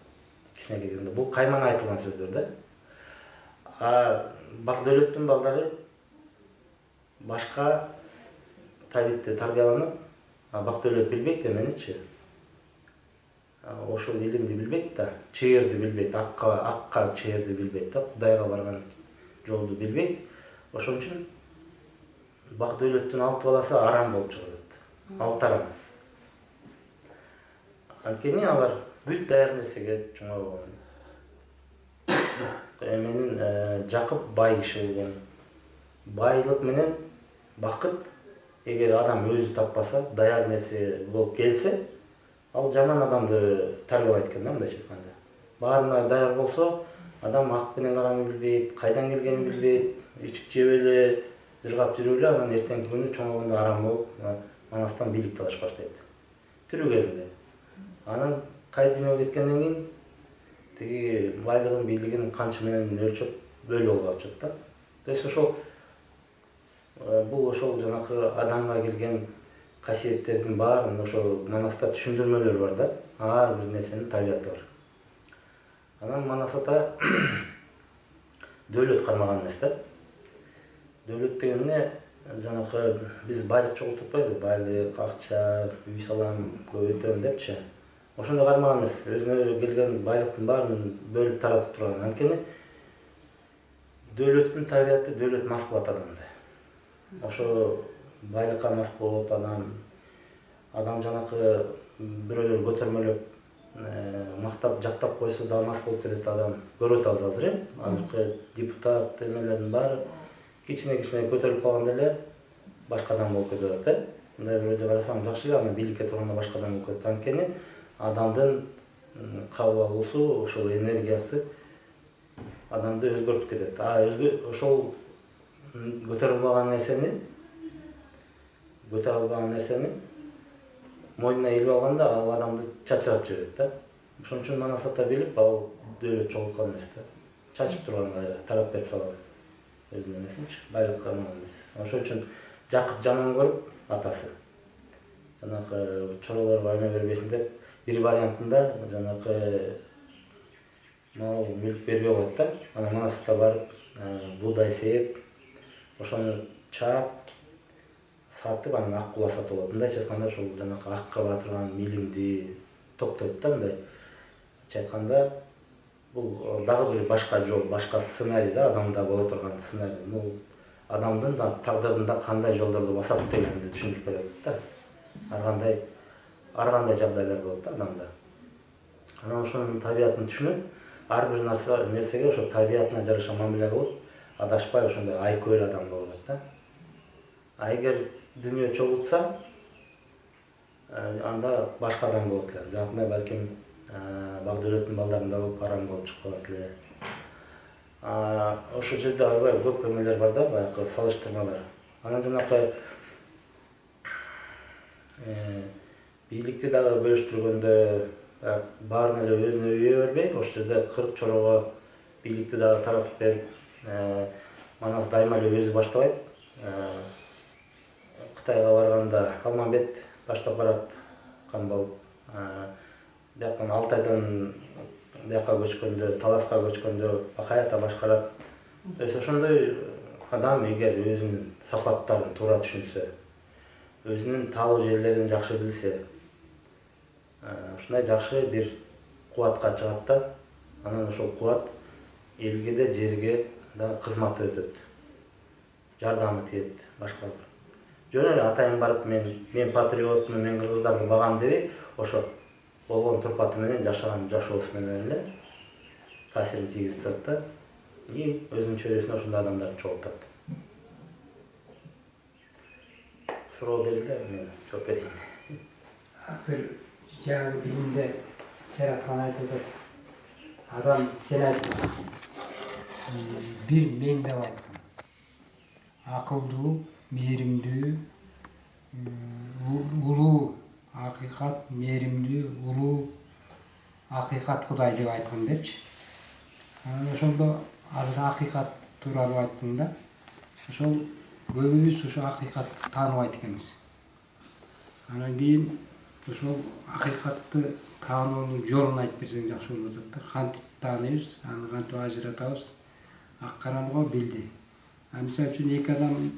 кичинекей кезинде. Бул каймана айтылган сөздөр да. Бакдөөлөттүн балдары башка табитте тарбияланып, Бакдөөлөт билбейт эменичи. Ошол илимди билбейт да, чыйырды билбейт, акка чыйырды билбейт да, Кудайга барган жолду билбейт. Ошон үчүн Бакдөөлөттүн 6 баласы арам болуп чыгат. 6 арам. Анткени алар бүт даяр нерсеге чоңойгон. Менин Жакып бай киши болгон. Байлык менен бакыт эгер адам өзү таппаса, даяр нерсе болуп келсе, ал жаман адамды тарбиялайт экен да, мындайча айтканда. Баарына даяр болсо, адам ак менен караны билбейт, кайдан келгенин билбейт, ичип жеп эле, жыргап жүрүп эле, анан эртеңки күнү чоңойгондо арам болуп, Манастан бийлик талаш баштайт. Тирүү кезинде. Анан кай дүйнөгө кеткенден кийин тиги байлыгын, бийлигин канча менен өлчөп бөлүп алып атышат да. То есть бул ошол жанакы адамга келген касиеттердин баарын ошо Манаста түшүндүрмөлөр бар да. Ар бир нерсенин табияты бар. Анан Манас ата дөөлөт кармаган эмес да. Дөөлөт деген эмне? Жанакы биз байлык чогултуп атпайбызбы? Байлык, акча, үй салам, көбөйтөм депчи. Ошондой кармаган эмес. Өзүнө келген байлыктын баарын бөлүп таратып турган. Анткени дөөлөттүн табияты, дөөлөт мас кылат адамды. Ошо байлыкка мас болот адам. Адам жанакы бирөөлөр көтөрмөлөп, мактап, жактап койсо да мас болуп кетет адам. Көрүп атабыз азыр, азыркы депутат эмелердин баары кичине көтөрүлүп калганда эле башка адам болуп кетип атат, да. Мындай бир ойдо карасаң жакшы эле, аны бийликке турганда башка адам болуп кетет. Анткени адамдын кабыл алуусу, ошол энергиясы адамды өзгөртүп кетет. Ошол көтөрүлө албаган нерсени мойнуна илип алганда ал адамды чачырап жиберет да. Ошон үчүн Манас ата билип, ал дөөлөт чогулткан эмес да. Чачып турган тарап берип салат. Өзүнүн эмесинчи, байлыкка эмес. Ошон үчүн Жакып жаман көрүп атасы. Жанакы чоролорго эме бербесин деп, бир вариантында жанакы мал мүлк бербей коет да. Анан Манас ата барып, буудай сээп, ошону чаап, сатып, анан аккула сатып алат. Мындайча айтканда, ошол жанакы акка бара турган милиңди токтойт да, мындайча айтканда, бул дагы бир башка жол, башка сценарий да, адамда боло турган сценарий. Бул адамдын тагдырында кандай жолдорду басат дегенди түшүндүрүп берет да. Ар кандай жагдайлар болот да адамда. Анан ошонун табиятын түшүнүп, ар бир нерсеге ошо табиятына жараша мамиле кылып, адашпай ошондой айкөл адам болуп атат да. Эгер дүйнө чогултса, анда башка адам болот эле. Жанагындай балким Бакдөөлөттүн балдарында болуп арам болуп чыгып калат эле. Ошол жерде аябай көп эмелер бар да, баягы салыштырмалар. Анан жанакы бийликти дагы бөлүштүргөндө баарына эле өзүнө үйө бербей, ошол жерде 40 чорого бийликти дагы таратып берип, Манас дайыма эле өзү баштабайт. Кытайга барганда Алмамбет баштап барат, Камбал. Бияктан Алтайдан бияка көчкөндө, Таласка көчкөндө Бакай ата башкарат. То есть ошондой адам эгер өзүнүн сапаттарын туура түшүнсө, өзүнүн таалуу жерлерин жакшы билсе, ушундай жакшы бир кубатка чыгат да. Анан ошол кубат элге де, жерге да кызматы өтөт. Жардамы тиет башкаларга. Жөн эле атайын барып мен патриотмун, мен кыргыздарды багам дебей, ошо болгон турпаты менен жашаган жашоосу менен эле таасирин тийгизип атат да. Өзүнүн чөйрөсүнө ошондой адамдарды чогултат. суроо берди да, мен жооп берейин. Азыр жаңы билимде жараткан айтып атат. Адам сен айткан. Бир мен деп айткан. Акылдуу, мээримдүү, улуу акыйкат, мээримдүү, улуу акыйкат Кудай деп айткан депчи. Анан ошондо азыр акыйкат тууралуу айттым да. Ошол көбүбүз ошо акыйкатты тааныбайт экенбиз. Анан кийин ошол акыйкатты таануунун жолун айтып берсең жакшы болуп атат да. Кантип тааныйбыз, аны кантип ажыратабыз? Ак караңгы билди. Мисалы үчүн эки адам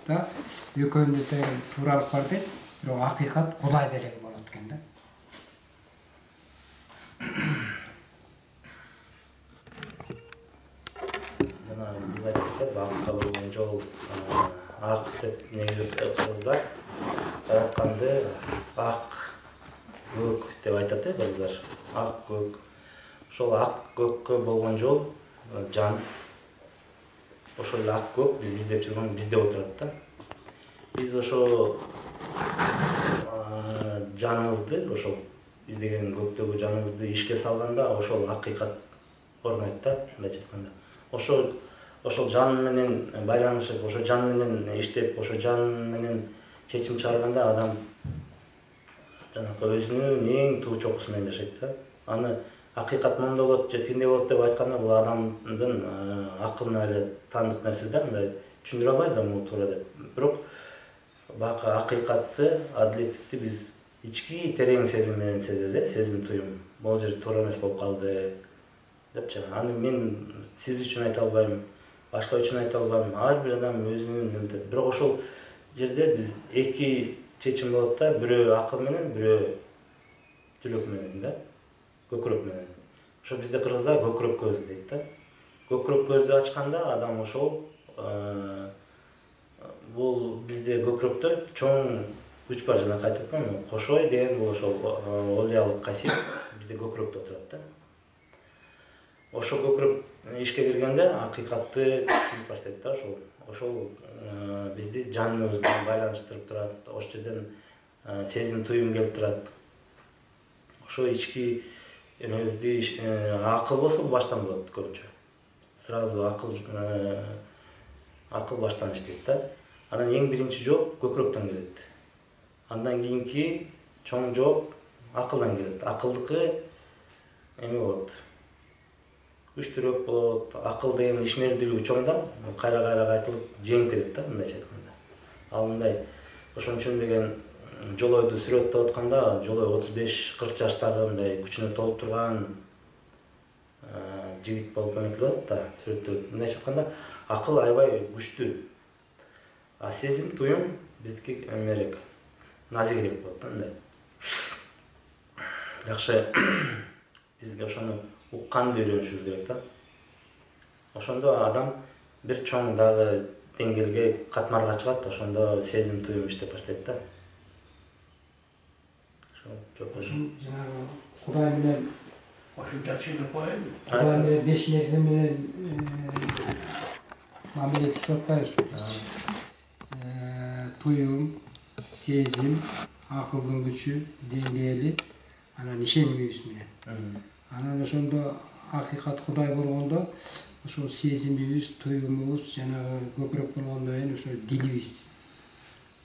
да экөөнүн тең тууралык бар дейт, бирок акыйкат Кудай деле болот экен да. Жана биз айтып атабыз, акка болгон жол ак деп негизи кыргыздар жаратканды ак көк деп айтат кыргыздар. Ак көк. Ошол ак көккө болгон жол жан. Ошол эле ак көк биз издеп жүргөн бизде отурат да. Биз ошо жаныбызды, ошол издеген көктөгү жаныбызды ишке салганда ошол акыйкат орнойт да, мындайча айтканда. Ошол жан менен байланышып, ошол жан менен иштеп, ошол жан менен чечим чыгарганда адам жанакы өзүнүн эң туу чокусу менен жашайт да. Аны акыйкат моундай болот же тигиндей болот деп айтканда бул адамдын акылына эле таандык нерсе да, мындай түшүндүрө албайбыз да муну туура деп. Бирок бакы акыйкатты, адилеттикти биз ички терең сезим менен сезебиз, сезим туюм. Бул жер туура эмес болуп калды депчи. Аны мен сиз үчүн айта албайм, башка үчүн айта албайм. Ар бир адам өзүнүн мындай. Бирок ошол жерде биз эки чечим болот да, бирөө акыл менен, бирөө жүрөк менен да. Көкүрөк менен. Ошо бизде кыргызда көкүрөк көз дейт да. Көкүрөк көздү ачканда адам ошол бул бизде көкүрөктө чоң күч бар, жана айтып аткам, кошой деген бул ошол олиялык касиет бизде көкүрөктө отурат да. Ошол көкүрөк ишке киргенде акыйкатты түшүнүп баштайт да, ошол бизди жаныбыз менен байланыштырып турат. Ошол жерден сезим туюм келип турат. Ошо ички эмебизди акыл болсо баштан болот көбүнчө. Сразу акыл баштан иштейт да. Анан эң биринчи жооп көкүрөктөн келет. Андан кийинки чоң жооп акылдан келет. Акылдыкы эме болот. Күчтүүрөөк болот. Акыл деген ишмердүүлүгү чоң да, кайра кайтылып жеңип кетет да, мындайча айтканда. Ал мындай ошон үчүн деген жолойду сүрөттөп атканда, жолой 35-40 жаштагы мындай күчүнө толуп турган жигит болуп эметилет да, сүрөттөп. Мындайча айтканда, акыл аябай күчтүү. А сезим туюм биздики эмерээк, назигирээк болот да, мындай. Жакшы бизге ошону укканды үйрөнүшүбүз керек да. Ошондо адам бир чоң дагы деңгээлге катмарга чыгат, ошондо сезим туюм иштеп баштайт да. Ошол жанагы Кудай менен Ошонча түшүнүп коеюн. Кудай менен 5 нерсе менен мамиле түзүп атпайбызбы? Туюм, сезим, акылдын күчү, деңгээли, анан ишенимибиз менен. Анан ошондо акыйкат Кудай болгондо ошол сезимибиз, туюмубуз, жанагы көкүрөк болгондон кийин ошо дилибиз,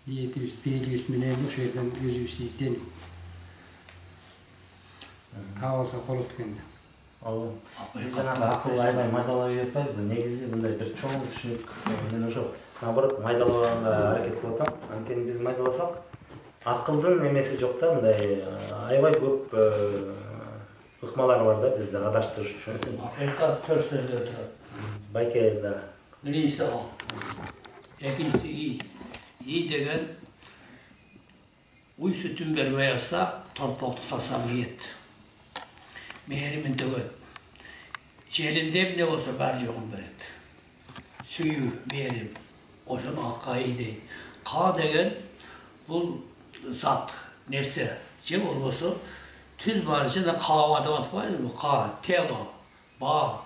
ниетибиз, пейилибиз менен ошол жерден өзүбүз изденип таап алсак болот экен да. Ооба. Биз жанагы акыл аябай майдалап жатпайбызбы? Негизи мындай бир чоң түшүнүк. Мен ошо наоборот майдалаганга аракет кылып атам. Анткени биз майдаласак, акылдын эмеси жок да, мындай аябай көп ыкмалар бар да бизде адаштырыш үчүн. Акыйкат 4 сөздөн турат. Байке да. Биринчиси о. Экинчиси и. И деген уй сүтүн бербей атса, толпокту салсаң ийет. Мээримин төгөт. Желимде эмне болсо бар жогун берет. Сүйүү, мээрим. Ошону акка и дейт. Ка деген бул зат, нерсе. Же болбосо түз барынча да каба деп атпайбызбы? Ка, тело, ба.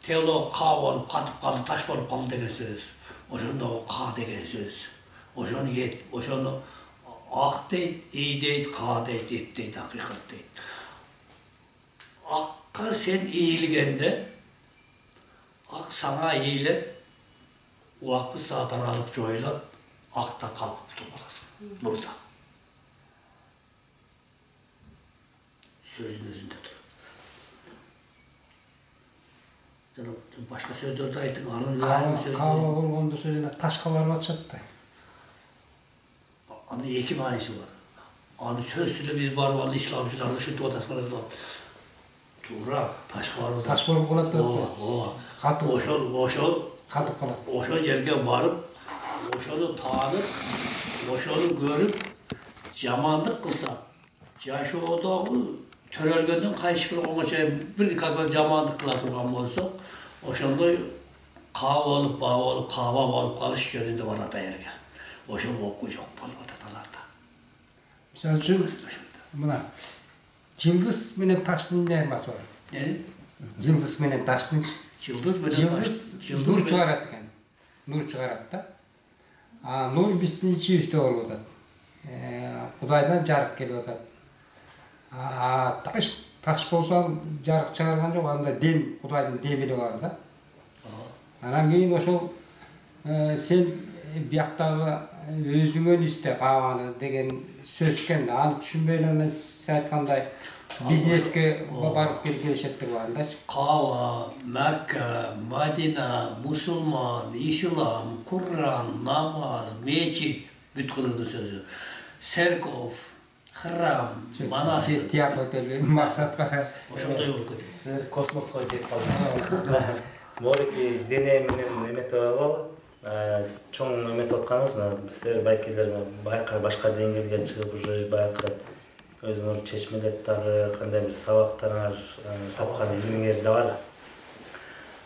Тело ка болуп катып калды, таш болуп калды деген сөз. Ошондогу ка деген сөз. Oşonu yet, oşonu ak deyt, iyi deyt, ka deyt, et deyt, hakikat deyt. Akka sen iyilgende, ak sana iyilet, o hakkı sağdan alıp joylat, akta kalkıp durmasın. Burada. Sözün özünde dur. Başka sözlerde aytın, anın öğrenim sözleri. Kava bolganda sözüne taşka barıp atışatты. Anın iki manisi var. Anı sözsüyle biz barıp anı İslamcılarda şu odasına da Tuğra, taşka barıp. Taş barıp kaladı. Katı. Katıp kaladı. Oşo yerge barıp, oşonu tanıp, oşonu görüp, jamanlık kılsa, yaşı odağı törelgenden kayış bir oğaça bir kakal jamanlık kıla turgan bolsa, oşonda kava olup, bağ olup, kava olup kalış yönünde var ata yerge. Oşo okku yok bolup atatalarda. Misal üçün, buna, yıldız menen taştın ne ayırması var? Ne? Yıldız menen taştın. Yıldız menen Yıldız nur çıgarat eken. Nur çıgarat da. Nur bizdin içi olup atat. Kudaydan jarık kelip atat. Taş bolsa jarık çıgargan jok, anda dem, Kudayдын demiri var da. Anan keyin oşol sen biyaktagı özüңөн iste kavany degen söz eкен. Аны түшүnбөй эле siz aytkanday bizneske barıp kelişettir barındaç. Kava, Mekke, Madina, Musulman, İslam, Kur'an, namaz, meçit, bütkülüğünün sözü. Serkov, hram, manastır. Tiyap otel maksatка. Oşunda yol kötü. Siz kosmoska жетип калдыңыз. Moriki дене менен эметип алалы. Чоң эметип атканыбыз, силер байкелер башка деңгээлге чыгып уже баягы өзүңөр чечмелеп дагы кандай бир сабактарыңар тапкан илимиңер да бар.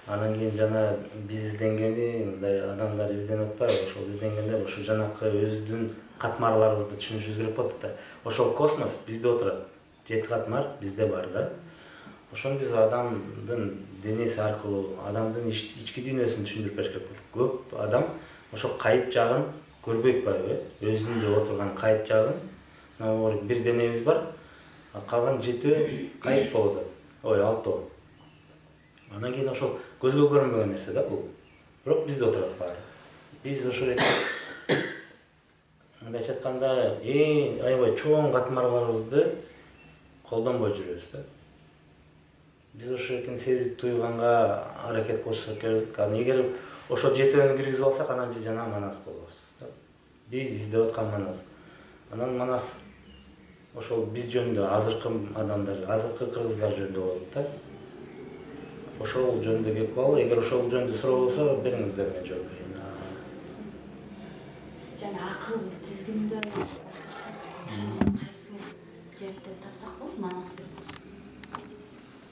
Анан кийин жана биз изденгени, мындай адамдар изденип атпайбы, ошол изденгенде ошо жанакы өзүбүздүн катмарларыбызды түшүнүшүбүз керек болот да. Ошол космос бизде отурат. 7 катмар бизде бар да. Ошону биз адамдын денеси аркылуу адамдын ички дүйнөсүн түшүндүрүп бериш керек болот. Көп адам ошол кайып жагын көрбөйт байбы, өзүндө отурган кайып жагын. Bir deneyimiz var, kalan 7 kayıp oldu. Oy 6 oldu. Ondan keyin ошол көзгө көрүнбөгөн нерсе да бул. Бирок бизде отурат баары. Биз ошол мындайча айтканда аябай чоң катмарларыбызды колдонбой жүрөбүз да. Биз ошол экени сезип туйганга аракет кылышыбыз керек. Анан эгер ошол 7-өнү киргизип алсак, анан биз жана манас болобуз. Биз издеп аткан манас. Анан манас ошол биз жөнүндө азыркы адамдар, азыркы кыргыздар жөнүндө болот да. Ошол жөнүндө кеп калалы. Эгер ошол жөнүндө суроо болсо, бериңиздер, мен жооп берейин. Биз жана акыл тизгиндө кайсы жерден тапсак болот, манас деп болсун.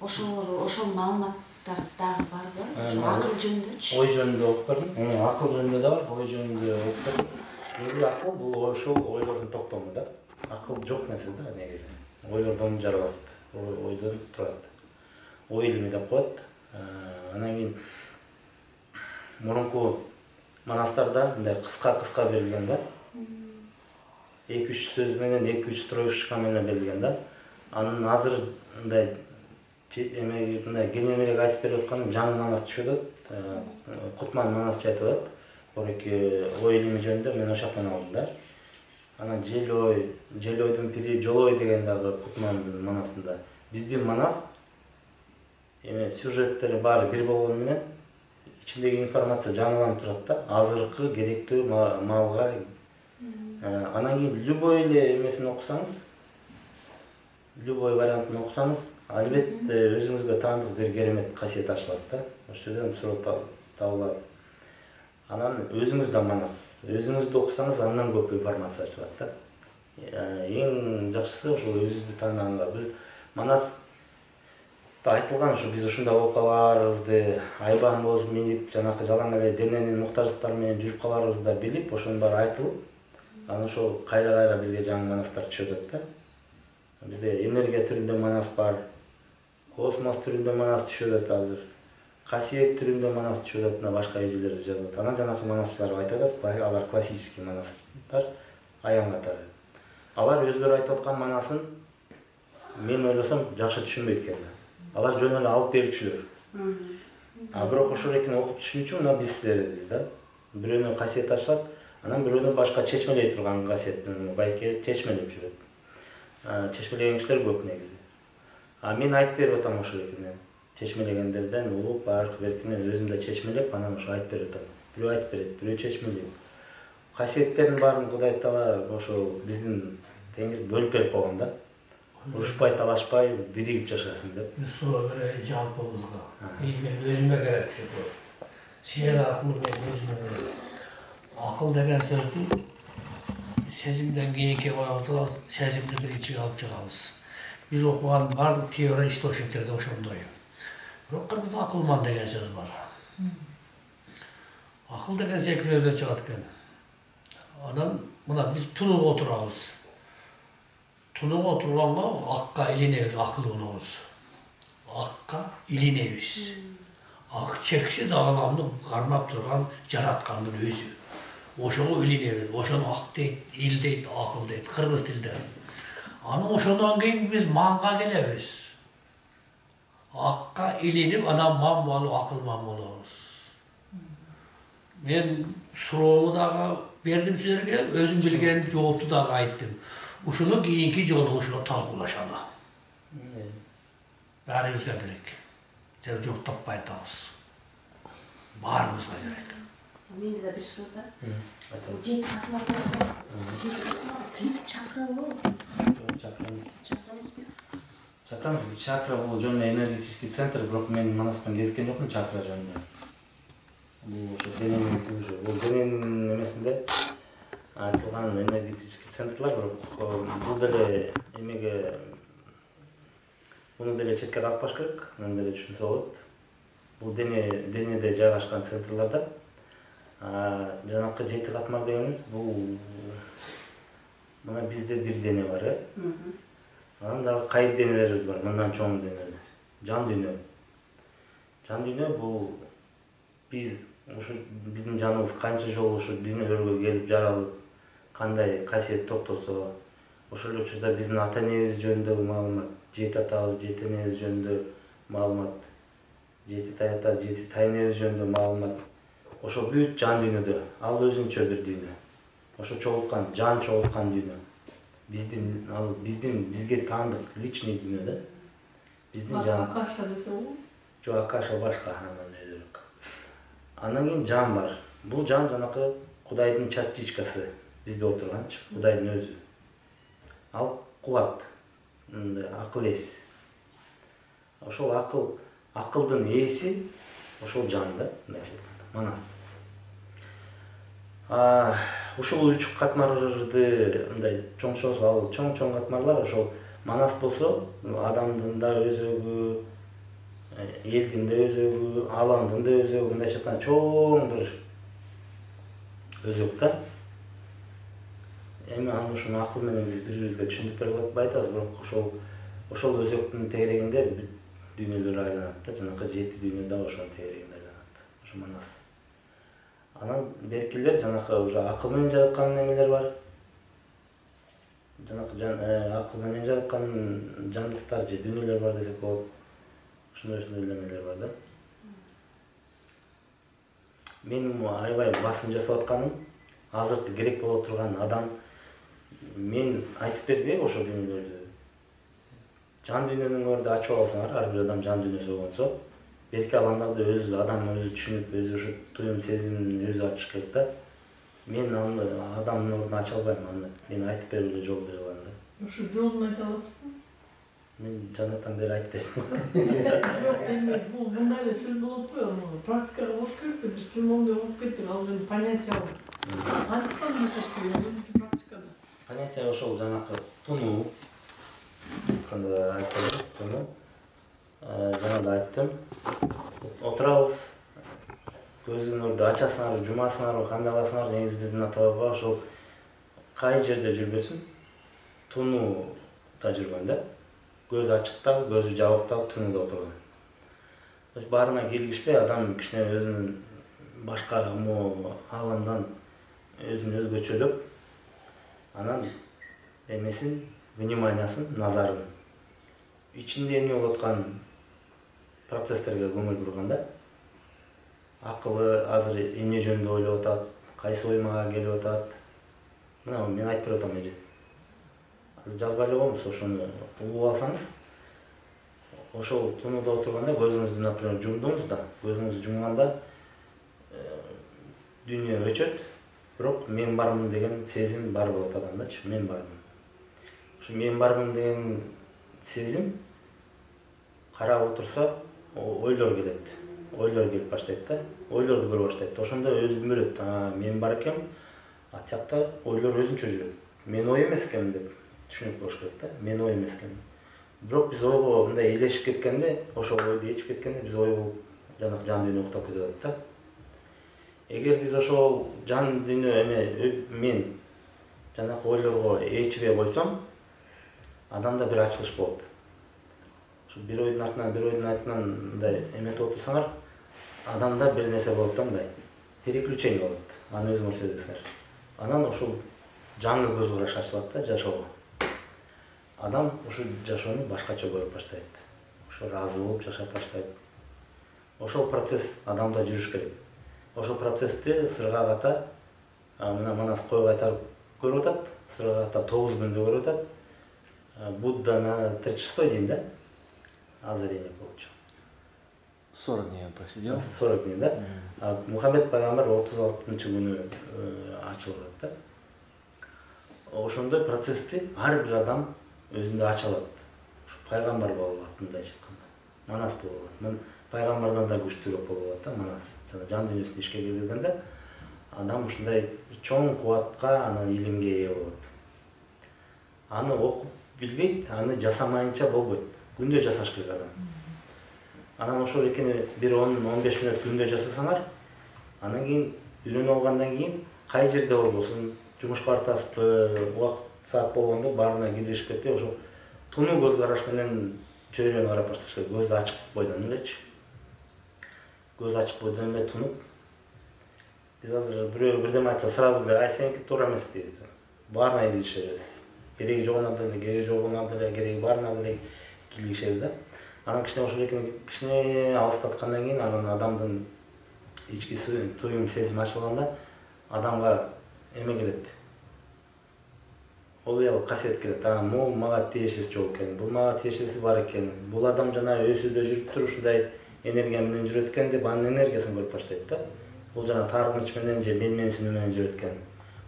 Ошол маалыматтар дагы барбы? Акыл жөнүндөчү? Ой жөнүндө окуп бердим. Акыл жөнүндө да бар, ой жөнүндө окуп бердим. Негизи акыл бул ошол ойлордун токтому да. Акыл жок нерсе да негизи. Ойлордон жаралат, ойдон турат. Ой илими деп коет. Анан кийин мурунку манастарда мындай кыска берилген да. 2-3 сөз менен, 2-3 строчка менен берилген да. Анын азыр мындай кененирээк айтып берип атканы жаңы манас түшөт. Кутман манасчы айтып атат. Орки ой илими жөнүндө мен ошактан алдым да. Анан Желойдун пири Жолой деген дагы Кутмандын манасында. Биздин манас сюжеттери баары бир болгону менен ичиндеги информация жаңыланып турат да. Азыркы керектүү малга. Анан кийин любой эле эмесин окусаңыз, любой вариантын окусаңыз, албетте өзүңүзгө таандык бир керемет касиет ачылат да. Ошол жерден суроо табылат. Анан өзүңүз да манас. Өзүңүздү окусаңыз, андан көп информация ачылат да. Эң жакшысы ошол өзүңүздү тааныганга. Биз манас айтылган ушу биз ушундай болуп каларыбызды, айбанбоз минип, жанакы жалаң эле дененин муктаждыктары менен жүрүп каларыбызды да билип, ошонун баары айтылып, анан ошол кайра бизге жаңы манастар түшөт да. Бизде энергия түрүндө манас бар, космос түрүндө манас түшөт азыр. касиет түрүндө манас түшүп атат, башка эжелер жазат. Анан жанакы манасчылар айтып атат, алар классический манастар, аян катары. Алар өздөрү айтып аткан манасын мен ойлосом жакшы түшүнбөйт экен да. Алар жөн эле алып берүүчүлөр. Бирок ошол экени окуп түшүнүүчү мына биз да. Бирөөнү касиет ачылат, анан бирөөнү башка чечмелей турган касиеттин байке чечмелеп жүрөт. Чечмелеген кишилер көп негизи. Мен айтып берип атам ошол экени. Чечмелегендерден улуп бааркы беркине өзүм да чечмелеп, анан ошо айтып берип атам. Бирөө айтып берет, бирөө чечмелейт. Касиеттердин баарын Кудай Таала ошо биздин Теңир бөлүп берип койгон да. Урушпай, талашпай, биригип жашасын деп. Sonra böyle жалпымызға. Мен өзіме керек şu. Şiir арқылы мен өзіме керек. Ақыл деген сөзді сезімден кейінге қойылды, сезімді бірінші алып шығамыз. Біз оқыған барлық теория источниктерде ошондой. Бирок кыргызда акылман деген сөз бар. Акыл деген секи сөздөн чыгат экен. Анан мына биз тунук отурабыз. Тунук отурганга акка илинебиз, акыл болобуз. Акка илинебиз. Ак чексиз ааламды кармап турган жараткандын өзү. Ошого илинебиз, ошону ак дейт, ил дейт, акыл дейт, кыргыз тилде. Анан ошондон кийин биз манга келебиз. Акка илинип, анан ман болуп, акылман болобуз. Мен суроому дагы бердим силерге, өзүм билген жоопту дагы айттым. Ушуну кийинки жолу ушуну талкуулашалы. Баарыбызга керек. Сен жок таппай атабыз. Баарыбызга керек. Менде да бир суроо бар. Жети катмар. Чакра болобу? Чакра эмеспи? Чакра бул жөн энергетический центр, бирок мен манастан кезген жокмун чакра жөнүндө. Бул ошо дененин эмесинде айтылган энергетический центрлар, бирок бул деле эмеге муну деле четке какпаш керек, муну деле түшүнсө болот. Бул денеде жайгашкан центрларда жанакы жети катмар дегенибиз бул мына бизде бир дене бар, анан дагы кайып денелерибиз бар, мындан чоң денелер. Жан дүйнө. Жан дүйнө бул биз ушу биздин жаныбыз канча жолу ушу дүйнөлөргө келип жаралып, кандай касиет топтосо, ошол эле учурда биздин ата энебиз жөнүндөгү маалымат, жети атабыз, жети энебиз жөнүндө маалымат, жети тайата, жети тайнебиз жөнүндө маалымат. Ошо бүт жан дүйнөдө, ал өзүнчө бир дүйнө. Ошо чогулткан, жан чогулткан дүйнө. Биздин бизге таандык личный дүйнө да. Биздин жан. Акаша десе болобу? Жок, акаша башка, анан өзүрөөк. Анан кийин жан бар. Бул жан жанакы Кудайдын частичкасы, бизде отурганчы, Кудайдын өзү. Ал кубат, акыл эс. Ошол акылдын ээси ошол жан да, мындайча айтканда, манас. Ушул үч катмарды мындай чоңшосо, ал чоң катмарлар ошол манас болсо, адамдын да өзөгү, элдин да өзөгү, ааламдын да өзөгү, мындайча айтканда чоң бир өзөк да. Эми аны ушуну акыл менен биз бири-бирибизге түшүндүрүп берип атпай атабыз, бирок ошол өзөктүн тегерегинде бүт дүйнөлөр айланат да, жанакы жети дүйнө да ошонун тегерегинде айланат. Ошо манас. Анан беркилер жанакы уже акыл менен жараткан немелер бар. Жанакы акыл менен жараткан жандыктар же дүйнөлөр бар десек болот. Ошондой немелер бар да. Менин аябай басым жасап атканым, азыркы керек боло турган адам, мен айтып бербейм ошо дүйнөлөрдү. Жан дүйнөнүңөрдү ачып алсаңар, ар бир адам жан дүйнөсү болсо, берки аландарды адам өзү түшүнүп, өзү ушу туюм сезимин өзү ачыш керек да. Мен аны адамдын ордуна ача албайм, аны мен айтып берип эле жол бере алам да. Ошо жолун айта аласызбы? Мен жанатан бери айтып бердим. Жок, эми бул мындай эле сөз болот го, практикага кош керек, биз журмалда окуп кеттик, ал эми понятие ал. Айтып месяц практикада. Понятие ошол жанакы тунуу. Айтканда айтабыз, тунуу. Жана да айттым. Отурабыз. Көзүңөрдү ачасыңарбы, жумасыңарбы, кандай кыласыңар, негизи биздин ата баба ошол кай жерде жүрбөсүн, тунууда жүргөн да. Көзү ачыктабы, көзү жабыктабы, тунууда отурган. Баарына келгишпей адам кичине өзүнүн башка ааламдан өзүн өзгөчөлөп, анан эмесин, вниманиясын, назарын ичинде эмне болуп аткан процесстерге көңүл бурганда, акылы азыр эмне жөнүндө ойлоп атат, кайсы ой мага келип атат. Мына мен айтып берип атам эже. Азыр жазбай эле коебуз, ошону угуп алсаңыз, ошол тунууда отурганда көзүңүздү, например, жумдуңуз да, көзүңүздү жумганда дүйнө өчөт, бирок мен бармын деген сезим бар болот адамдачы, мен бармын. Ошо мен бармын деген сезим карап отурса, ойлор келет. Ойлор келип баштайт да, ойлорду көрө баштайт. Ошондо өзүн бөлөт. Мен бар экем, а тиякта ойлор өзүнчө жүрөт. Мен ой эмес экенмин деп түшүнүк болуш керек да. Мен ой эмес экенмин. Бирок биз ойго мындай элешип кеткенде, ошол ойду ичип кеткенде биз ой болуп, жанагы жан дүйнө уктап кетип атат да. Эгер биз ошол жан дүйнө мен жанагы ойлорго ээчибей койсом, адамда бир ачылыш болот. Ошо бир ойдун артынан мындай эметип отурсаңар, адамда бир нерсе болот да, мындай переключение болот. Аны өзүңөр сезесиңер. Анан ошол жаңы көз караш ачылат да жашоого. Адам ушу жашоону башкача көрүп баштайт. Ошо ыраазы болуп жашап баштайт. Ошол процесс адамда жүрүш керек. Ошол процессти Сыргак ата, мына Манас койго кайтарып көрүп атат. Сыргак ата 9 күндө көрүп атат. Будда на 36 день, да? Озарение получил. 40 дней он просидел. 40 дней, да? А Мухаммед пайгамбар 36 күнү ачылып атат да. Ошондой процессти ар бир адам өзүндө ача алат. Пайгамбар боло алат, мындайча айтканда. Манас боло алат. Пайгамбардан да күчтүүрөөк боло алат да Манас. Жан дүйнөсүн ишке киргизгенде адам ушундай чоң кубатка, анан илимге ээ болот. Аны окуп билбейт, аны жасамайынча болбойт. Күндө жасаш керек адам. Анан ошол экени бир 10-15 мүнөт күндө жасасаңар, анан кийин үйрөнүп алгандан кийин кай жерде болбосун, жумушка бартасызбы, убакыт саат болгондо баарына киришип кетпей, ошо тунуу көз караш менен чөйрөнү карап башташ керек. Көздү ачык бойдон элечи. Көз ачык бойдон эле тунуп, биз азыр бирөө бирдеме айтса сразу эле ай сеники туура эмес дейбиз. Баарына киришип беребиз. Кереги жогуна деле, кереги жогуна деле, кереги баарына деле киришебиз да. Анан кичине ошол экени кичине алыстаткандан кийин анан адамдын ички туюм сезим ачылганда адамга эме келет. Олуял касиет келет. Бул мага тиешеси жок экен, бул мага тиешеси бар экен. Бул адам жана өсүүдө жүрүп туруп ушундай энергия менен жүрөт экен деп анын энергиясын көрүп баштайт да. Бул жана таарыныч менен же менменсинүү менен жүрөт экен.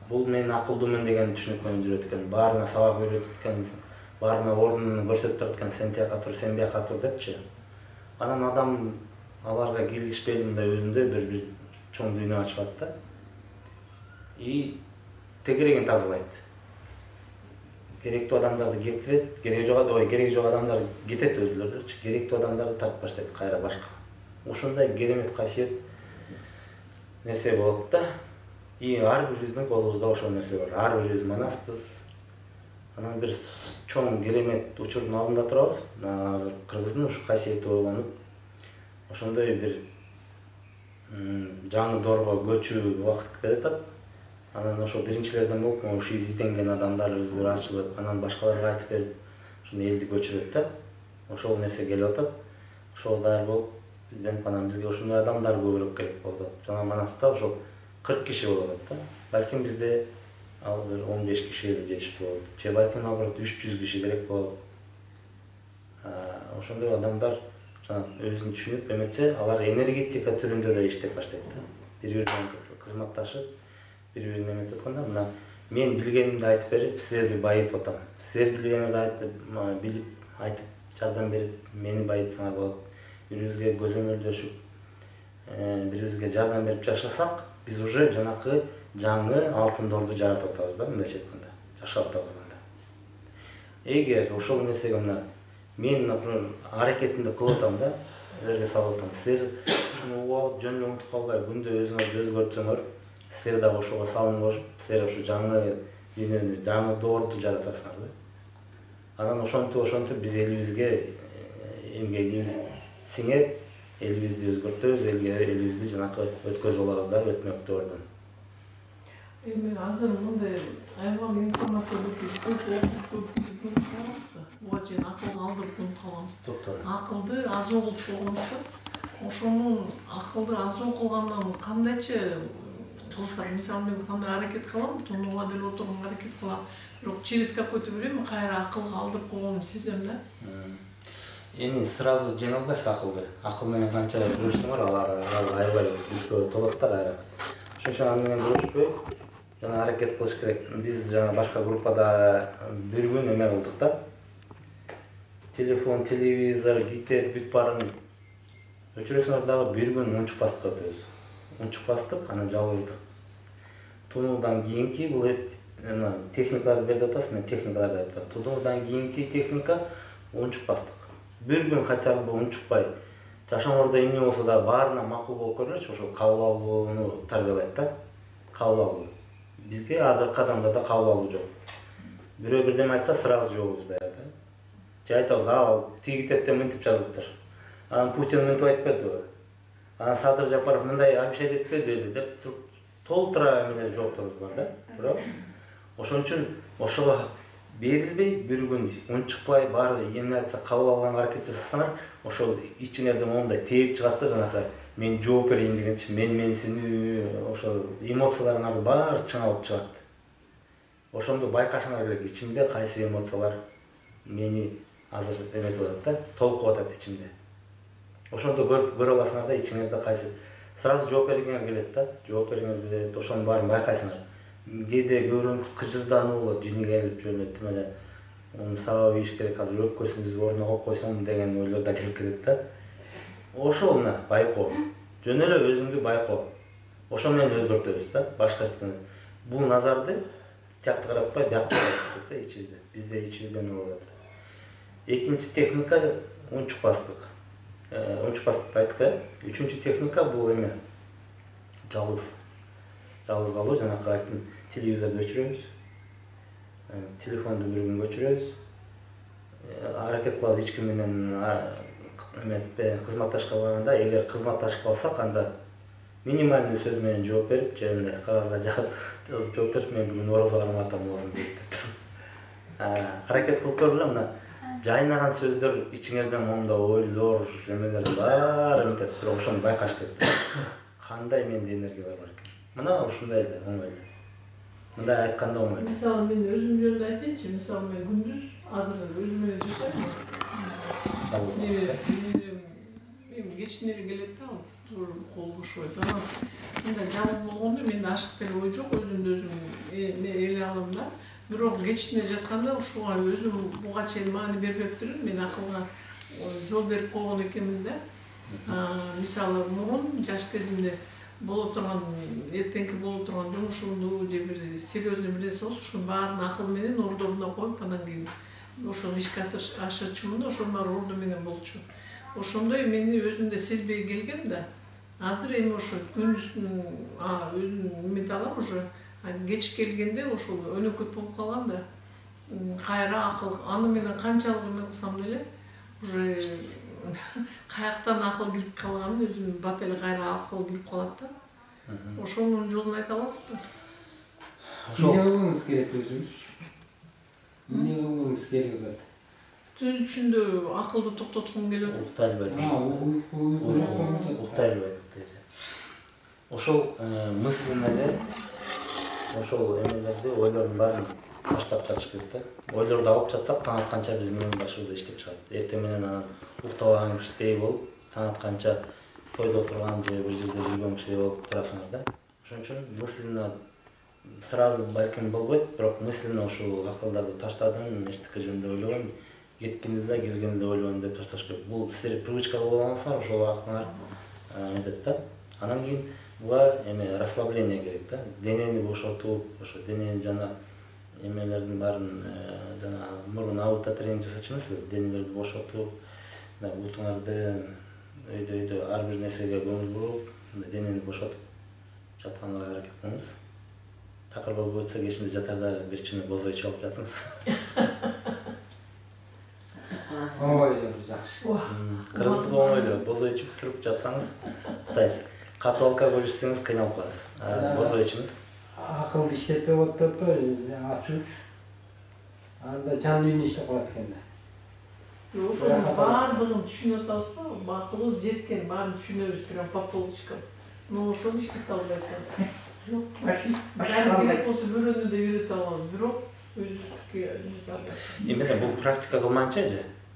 Бул мен акылдуумун деген түшүнүк менен жүрөт экен. Баарына сабак үйрөтүп экен, баарына ордун көрсөтүп турат экен, сен тияка тур, сен бияка тур депчи. Анан адам аларга киргишпей мындай өзүндө бир чоң дүйнө ачылат да. И тегерегин тазалайт. Керектүү адамдарды кетирет, кереги жок адамдар кетет өзүлөрүчү. Керектүү адамдарды тартып баштайт кайра башка. Ошондой керемет касиет нерсе болот да. И ар бирибиздин колубузда ошол нерсе бар. Ар бирибиз манаспыз. Анан бир чоң керемет учурдун алдында турабыз. Азыр кыргыздын ушу касиети ойлонуп, ошондой бир жаңы доорго көчүү убакыт келе атат. Анан ошо биринчилерден болуп, ушу изденген адамдар өзүлөрү ачылып, анан башкаларга айтып берип, ошону элди көчүрөт да. Ошол нерсе келип атат. Ошол даяр болуп, бизден анан бизге ошондой адамдар көбүрөөк керек болуп атат. Жана Манаста ошол 40 киши болуп атат да. Балким бизде ал бир 15 кишиге жетиштүү болот. Же балким наоборот 300 киши керек болот. Ошондой адамдар жана өзүн түшүнүп эметсе, алар энергетика түрүндө да иштеп баштайт да. Бири-бири кызматташып, бири-бирине эметип атканда, мына мен билгенимди айтып берип, силерди байытып атам. Силер билгениңерди билип, айтып, жардам берип, мени байытсаңар болот. Бири-бирибизге көзөмөлдөшүп, бири-бирибизге жардам берип жашасак, биз уже жанакы жаңы алтын доорду жаратып атабыз да, мындайча айтканда, жашап атабыз анда. Эгер ошол нерсеге мына мен, например, аракетимди кылып атам да, силерге салып атам. Силер ушуну угуп алып, жөн эле унутуп калбай, күндө өзүңөрдү өзгөртсөңөр, силер дагы ошого салым кошуп, силер ошо жаңы дүйнөнү, жаңы доорду жаратасыңар да. Анан ошентип биз элибизге эмгегибиз сиңет, элибизди өзгөртөбүз, элибизди жанакы өткөн жолубуздан өтмөктө ордун. Эми азыр мындай аябаган информация көп калабыз да. Буга чейин акылды алдырып коюп калабыз. Акылды азуу кылып койгонбуз да. Ошонун акылды азуу кылгандан кандайча кылсак, мисалы мен кандай аракет кылам, тунууга деле отурган аракет кылам. Бирок через какое-то время кайра акылга алдырып койгонун сезем да. Эми сразу жеңе албайсыз акылды. Акыл менен канча күрөшсөң алар аябай күчкө толот да кайра. Ошон үчүн аны менен күрөшпөй, жана аракет кылыш керек. Биз жана башка группада бир күн эме кылдык да. Телефон, телевизор, китеп бүт баарын өчүрөсүңөр дагы бир күн унчукпастыкка өтөбүз. Унчукпастык, анан жалгыздык. Тунуудан кийинки бул техникаларды берип атасыз, мен техникаларды айтам. Тунуудан кийинки техника унчукпастык. Бир күн хотя бы унчукпай, жашооңордо эмне болсо да баарына макул болуп көрүңөрчү, ошол кабыл алууну тарбиялайт да. Кабыл алуу. Бизге азыркы адамдарда кабыл алуу жок. Бирөө бирдеме айтса сразу жообуз да. Же айтабыз, ал тиги китепте мынтип жазылыптыр. Анан Путин мынтип айтпадыбы? Анан Садыр Жапаров мындай обещать этпеди эле деп туруп толтура эмелер жоопторубуз бар да. Бирок ошон үчүн ошого берилбей бир күн унчукпай баары эмне айтса кабыл алганга аракет жасасаңар, ошол ичиңерде моундай тээп чыгат да, жанакы мен жооп берейин дегенчи, менсинүү, ошол эмоцияларыңарды баары чыңалып чыгат. Ошондо байкашыңар керек, ичимде кайсы эмоциялар мени азыр эметип атат да, толкуп атат ичимде. Ошондо көрө аласыңар да, ичиңерде кайсы сразу жооп бергиңер келет да, жооп бергиңер келет, ошонун баарын байкайсыңар. Кээде көбүрөөк кыжырдануулар жини келип жөнөт эле. Муну сабап ийиш керек, азыр өпкөсүңүздү ордуна коюп койсом деген ойлор да келип кетет да. Ошол мына байкоо. Жөн эле өзүңдү байкоо. Ошо менен өзгөртөбүз да, башка эчтеке. Бул назарды тиякты каратпай, биякка каратып да ичибизде. Бизде ичибизде эмне болот. Экинчи техника унчукпастык. Унчукпастыкты айттык. Үчүнчү техника бул эме жалгыз. Жалгыз калуу, жанакы айттым, телевизорду өчүрөбүз. Телефонду бир күнгө өчүрөбүз. Аракет кылабыз эч ким менен эметпе, кызматташка барганда, эгер кызматташып калсак, анда минимальный сөз менен жооп берип, же мындай кагазга жазып жооп берип, мен бүгүн орозо карматам болсун деп. Аракет кылып көргүлө, мына жайнаган сөздөр ичиңерден моундай ойлор, эмелер баары эметет, бирок ошону байкаш керек. Кандай менде энергиялар бар экен. Мына ушундай эле оңой эле. Мындай айтканда оңой. Мисалы мен өзүм жөнүндө айтайынчы, мисалы мен күндүз азыр өзүм менен жашайм. Мен кечинери келет да, кол бошойт. Анан мындай жалгыз болгондо менде ашык деле ой жок, өзүмдү өзүм эле алам да. Бирок кечине жатканда ушуга өзүм буга чейин маани бербептирмин, мен акылга жол берип койгон экенмин да. Мисалы мурун жаш кезимде боло турган, эртеңки боло турган жумушумду же бир серьезный бир нерсе болсо, ошонун баарын акыл менен ордоруна коюп, анан кийин ошону ишке ашырчумун, ошонун баары орду менен болчу. Ошондой мени өзүмдө сезбей келгем да. Азыр эми ошо күндүзүн өзүм эмете алам уже. Кеч келгенде ошол өнөкөт болуп калган да. Кайра акыл, аны менен канчалык эме кылсам деле уже каяктан акыл кирип калганын өзүм бат эле кайра акыл кирип калат да. Ошонун жолун айта аласызбы? Эмне кылгыңыз керек өзүңүз? Эмне кылгыңыз керек атат? Түн ичинде акылды токтоткум келип атат. Уктай албайт. Уктай албайт. Ошол мыслине ошол эмелерди, ойлордун баарын таштап жатыш керек да. Ойлорду алып жатсак, таң атканча биз менен башыбызда иштеп чыгат. Эртең менен анан уктабаган кишидей болуп, таң атканча тойдо отурган же бир жерде жүргөн кишидей болуп турасыңар да. Ошон үчүн мыслине сразу балким болбойт, бирок мыслине ошол акылдарды таштадым, эчтеке жөнүндө ойлогом, кеткенде да келгенде да ойлогом деп ташташ керек. Бул силер привычка кылып алгансыңар, ошол акылыңар эметет да. Анан кийин буга эме расслабление керек да. Денени бошотуп, ошо денени жана эмелердин баарын жана мурун аутотренинг жасачу эмеспи? Денелерди бошотуп, бутуңарды өйдө ар бир нерсеге көңүл буруп, денени бошотуп жатканга аракет кылыңыз. Такыр болуп өтсө кечинде жатарда бир чыны бозой чалып жатыңыз. Ой, жакшы. Кыргыздык оңойлуу. Бозой ичип туруп жатсаңыз уктайсыз. Катуу алкоголь ичсеңиз кыйналып каласыз. Бозой ичиңиз. Акылды иштетпей отуруп ачуу. Анда жан үйүнө иштеп калат экен да. Ошонун баардыгын түшүнүп атабыз да, бакытыбыз жеткен, баарын түшүнөбүз прям по полочкам. Но ошону иштете албай атабыз. Жок, керек болсо бирөөнү да үйрөтө алабыз, бирок өзүбүздүкү Эмне бул практика кылмайынча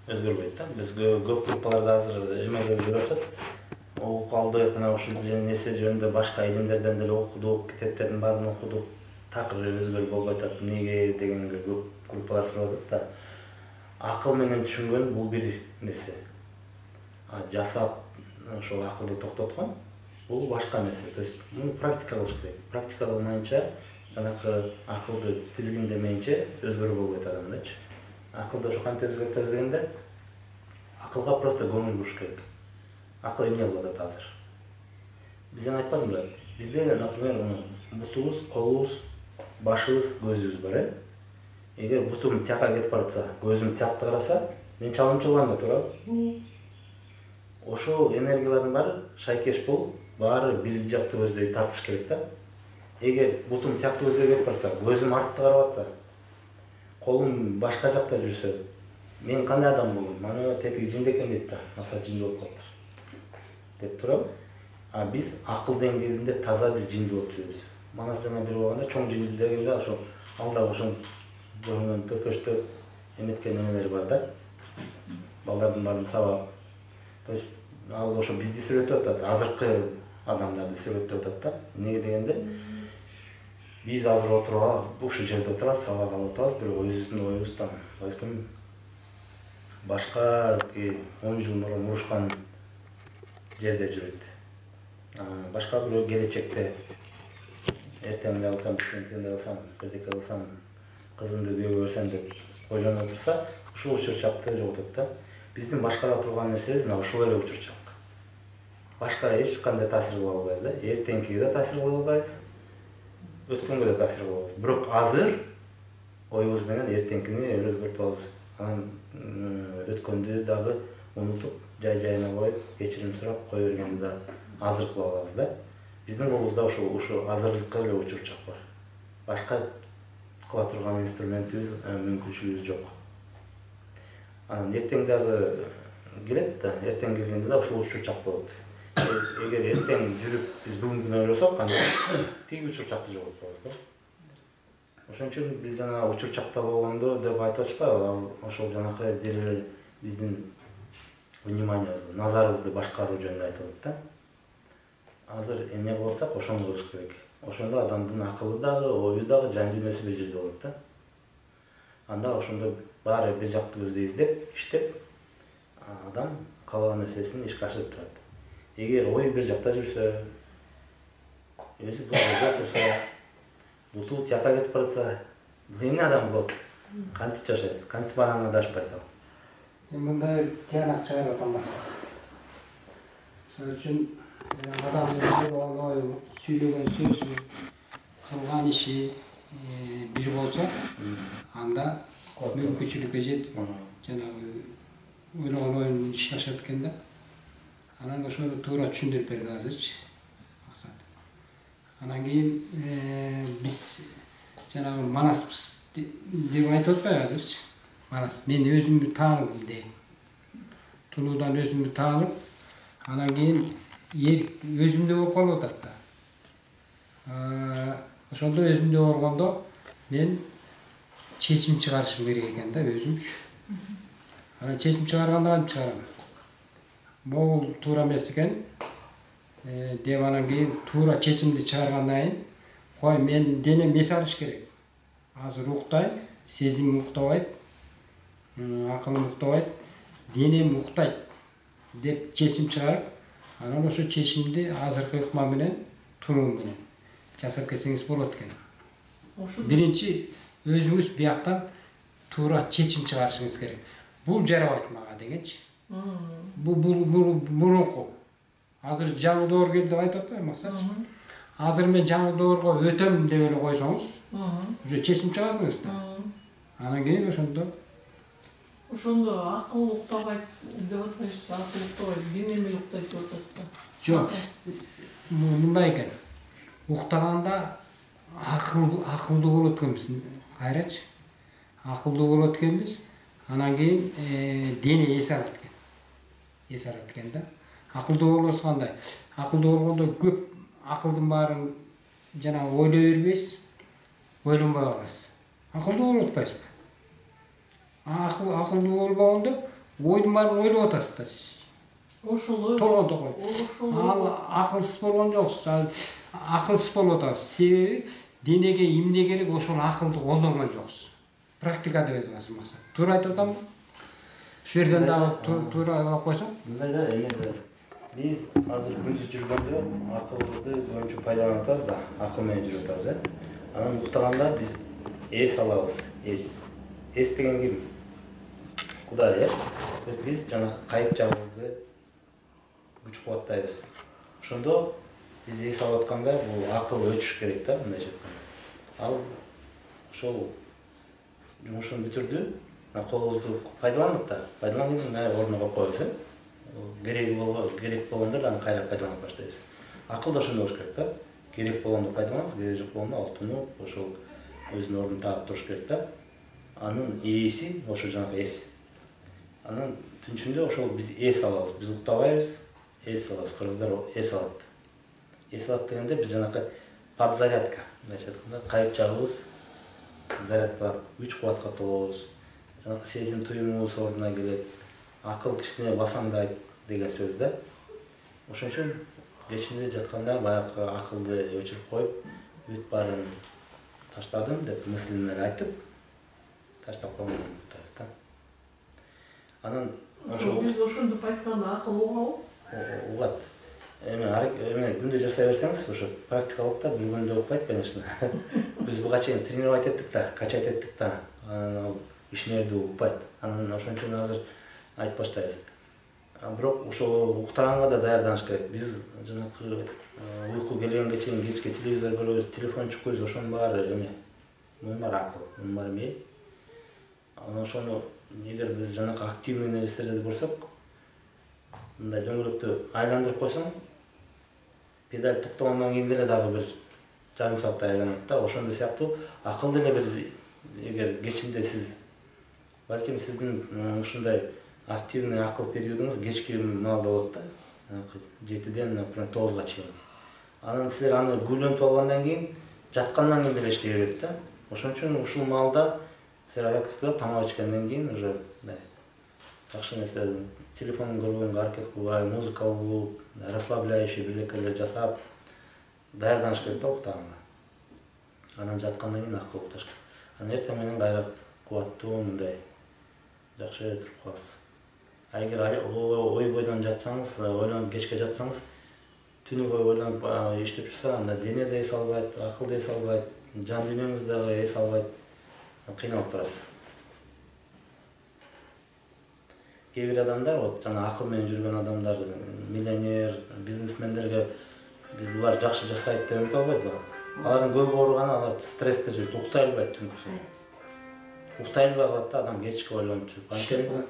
өзгөрбөйт да. Биз көп группаларда азыр эмеге жүрүп атат. Окуп алдык, мына ушул нерсе жөнүндө башка илимдерден деле окудук, китептердин баарын окудук. Такыр өзгөрүп болбой атат. Эмнеге дегенге көп группалар сурап атат да. Акыл менен түшүнгөн бул бир нерсе. Жасап ошол акылды токтоткон бул башка нерсе. То есть муну практика кылыш керек. Практика кылмайынча жанакы акылды тизгиндемейинче өзгөрүп болбойт адамдачы. Акылды ошо кантип өзгөртөбүз дегенде, акылга просто көңүл буруш керек. Акыл эмне кылып атат азыр? Биз жана айтпадымбы? Бизде, например, бутубуз, колубуз, башыбыз, көзүбүз бар, Эгер бутум тияка кетип баратса, көзүм тиякты караса, мен чалымчылгам да турабы? Ошол энергиялардын баары шайкеш болуп, баары бир жакты көздөй тартыш керек да. Эгер бутум тиякты көздөй кетип баратса, көзүм артты карап атса, колум башка жакта жүрсө, мен кандай адам болдум? Мана тетиги жинди экен дейт да, маса жинди болуп калыптыр. Деп турабы? Биз акыл деңгээлинде таза биз жинди болуп жүрөбүз. Манас жана бир болгондо чоң жинди дегенде ошо алда ошол бұрыннан төпөштөп эметкен эмелери бар да. Балдардын баарын сабап. То есть ал ошо бизди сүрөтүп атат, азыркы адамдарды сүрөтүп атат да. Эмнеге дегенде биз азыр отуруп ушул жерде отурабыз, сабак алып атабыз, бирок өзүбүздүн оюбуздан балким башка 10 жыл мурун урушкан жерде жүрөт. Башка бирөө келечекте эртең эле алсам, бүтүн эле алсам, бирдеке алсам, кызымды күйөөгө берсем деп ойлонуп турса, ушул учурчакты жоготот да. Биздин башкара турган нерсебиз мына ушул эле учурчак. Башкара эч кандай таасир кыла албайбыз да. Эртеңкиге да таасир кыла албайбыз, өткөнгө да таасир кыла албайбыз. Бирок азыр оюбуз менен эртеңкини өзгөртүп алабыз. Анан өткөндү дагы унутуп, жай-жайына коюп, кечирим сурап кое бергенди да азыр кыла алабыз да. Биздин колубузда ошо азырлыкка эле учурчак бар. Башка кыла турган инструментибиз, мүмкүнчүлүгүбүз жок. Анан эртең дагы келет да, эртең келгенде да ушул учурчак болот. Эгер эртең жүрүп биз бүгүнкүнү ойлосок, анда тиги учурчакты жоготуп калабыз да. Ошон үчүн биз жана учурчакта болгондо деп айтып атышпайбы, ошол жанакы бир эле биздин вниманиябызды, назарыбызды башкаруу жөнүндө айтып атат да. Азыр эмне кылып атсак, ошону кылыш керек. Ошондо адамдын акылы дагы, ою дагы, жан дүйнөсү бир жерде болот да. Анда ошондо баары бир жакты көздөй издеп, иштеп, адам каалаган нерсесин ишке ашырып турат. Эгер ою бир жакта жүрсө, өзү бул жерде турса, буту тияка кетип баратса, бул эмне адам болот? Кантип жашайт? Кантип анан адашпайт ал? Мындай тиянак чыгарып атам максат. Мисалы үчүн адамдын ою, сүйлөгөн сөзү, кылган иши бир болсо, анда мүмкүнчүлүккө жетип, жанагы ойлогон оюн ишке ашырат экен да. Анан ошону туура түшүндүрүп берди азырчы максат. Анан кийин биз жанагы манаспыз деп айтып атпайбы азырчы? Манас, мен өзүмдү таанылдым дейм. Тунуудан өзүмдү таанып, анан кийин өзүмдө болуп калып атат да. Ошондо өзүмдө болгондо мен чечим чыгарышым керек экен да өзүмчү. Анан чечим чыгарганда кантип чыгарам? Могул туура эмес экен деп анан кийин туура чечимди чыгаргандан кийин, кой мен денем эс алыш керек. Азыр уктайм, сезимим уктабайт, акылым уктабайт, денем уктайт деп чечим чыгарып, анан ошо чечимди азыркы ыкма менен, тунуу менен жасап кетсеңиз болот экен. Биринчи өзүңүз бияктан туура чечим чыгарышыңыз керек. Бул жарабайт мага дегенчи. Бул мурунку. Азыр жаңы доор келди деп айтып атпайбы максатчы? Азыр мен жаңы доорго өтөм деп эле койсоңуз, уже чечим чыгардыңыз да. Анан кийин ошондо Ошондо акыл уктабайт деп атпайсызбы, акыл уктабайт, дене менен уктайт деп атасыз да. Жок, мындай экен. Уктаганда акылдуу болот экенбиз, кайрачы. Акылдуу болот экенбиз, анан кийин дене эс алат экен. Эс алат экен да. Акылдуу болбосо кандай? Акылдуу болгондо көп акылдын баарын жана ойлой бербейсиз, ойлонбой каласыз. Акылдуу болуп атпайсызбы? Акылдуу болбогондо ойдун баарын ойлоп атасыз да сиз. Ошол Толгондо койт. Ал акылсыз болгон жоксуз. Акылсыз болуп атасыз. Себеби денеге эмне керек, ошол акылды колдонгон жоксуз. Практика деп атасыз максат. Туура айтып атамбы? Ушул жерден дагы туура алып койсоң. Мындай да, эми биз азыр күндүз жүргөндө акылыбызды көбүнчө пайдаланып атабыз да, акыл менен жүрүп атабыз, Анан уктаганда биз эс алабыз. Эс деген ким? Кудай, Биз жана кайып жагыбызды күч кубаттайбыз. Ошондо биз эс алып атканда бул акыл өчүш керек да, мындайча айтканда. Ал ошол жумушун бүтүрдү, колубузду пайдаландык да. Пайдалангандын ордуна коюп коебуз, керек болгондо аны кайра пайдаланып баштайбыз. Акыл да ошондой болуш керек да. Керек болгондо пайдаланып, керек жок болгондо алтынып, ошол өзүнүн ордун таап туруш керек да. Анын ээси ошо жанагы эс. Анан түнчүндө ошол биз эс алабыз. Биз уктабайбыз, эс алабыз. Кыргыздар эс алат. Эс алат дегенде биз жанагы подзарядка, мындайча айтканда, кайып жагыбыз зарядка, күч кубатка толобуз. Жанагы сезим туюмубуз ордуна келет. Акыл кичине басаңдайт деген сөз да. Ошон үчүн кечинде жатканда баягы акылды өчүрүп коюп, бүт баарын таштадым деп мыслен эле айтып, таштап койгон да. Анан ошо биз ошондо айтканда акыл угабы? Угат. Эме күндө жасай берсеңиз, ошо практикалык да бир күндө укпайт, конечно. Биз буга чейин тренировать эттик да, качать эттик да. Анан ал ишмерди укпайт. Анан ошон үчүн азыр айтып баштайбыз. Бирок ошо уктаганга да даярданыш керек. Биз жанакы уйку келгенге чейин кечке телевизор көрөбүз, телефон чукпайбыз, ошонун баары эме. Мунун баары акыл, мунун баары мээ. Анан ошону эгер биз жанакы активный нерселерди көрсөк, мындай дөңгөлөктү айландырып койсоң, педаль токтогондон кийин деле дагы бир жарым сааттай айланат да. Ошондой сыяктуу акыл деле бир, эгер кечинде сиз балким сиздин ушундай активный акыл периодуңуз кечки маалда болот да. 7ден, например, 9га чейин. Анан силер аны гүлөнтүп алгандан кийин, жаткандан кийин деле иштей берет да. Ошон үчүн ушул маалда силер аракет кылып тамак ичкенден кийин уже жакшы нерсе, телефонун көрбөгөнгө аракет кылып, музыка угуп, расслабляющий бирдекелер жасап даярданыш керек да уктаганга. Анан жаткандан кийин акыл укташ керек. Анан эртең менен кайра кубаттуу мындай жакшы туруп каласыз. Эгер ой бойдон жатсаңыз, ойлонуп кечке жатсаңыз, түнү бою ойлонуп иштеп жүрсө, анда дене да эс албайт, акыл да эс албайт, жан дүйнөңүз дагы эс албайт, кыйналып турасыз. Кээ бир адамдар, жана акыл менен жүргөн адамдар, миллионер, бизнесмендерге биз булар жакшы жашайт деп айта албайбы? Алардын көбү ооруганы, алар стрессте жүрүп, уктай албайт түнкүсүн. Уктай албай калат да, адам кечке ойлонуп жүрүп.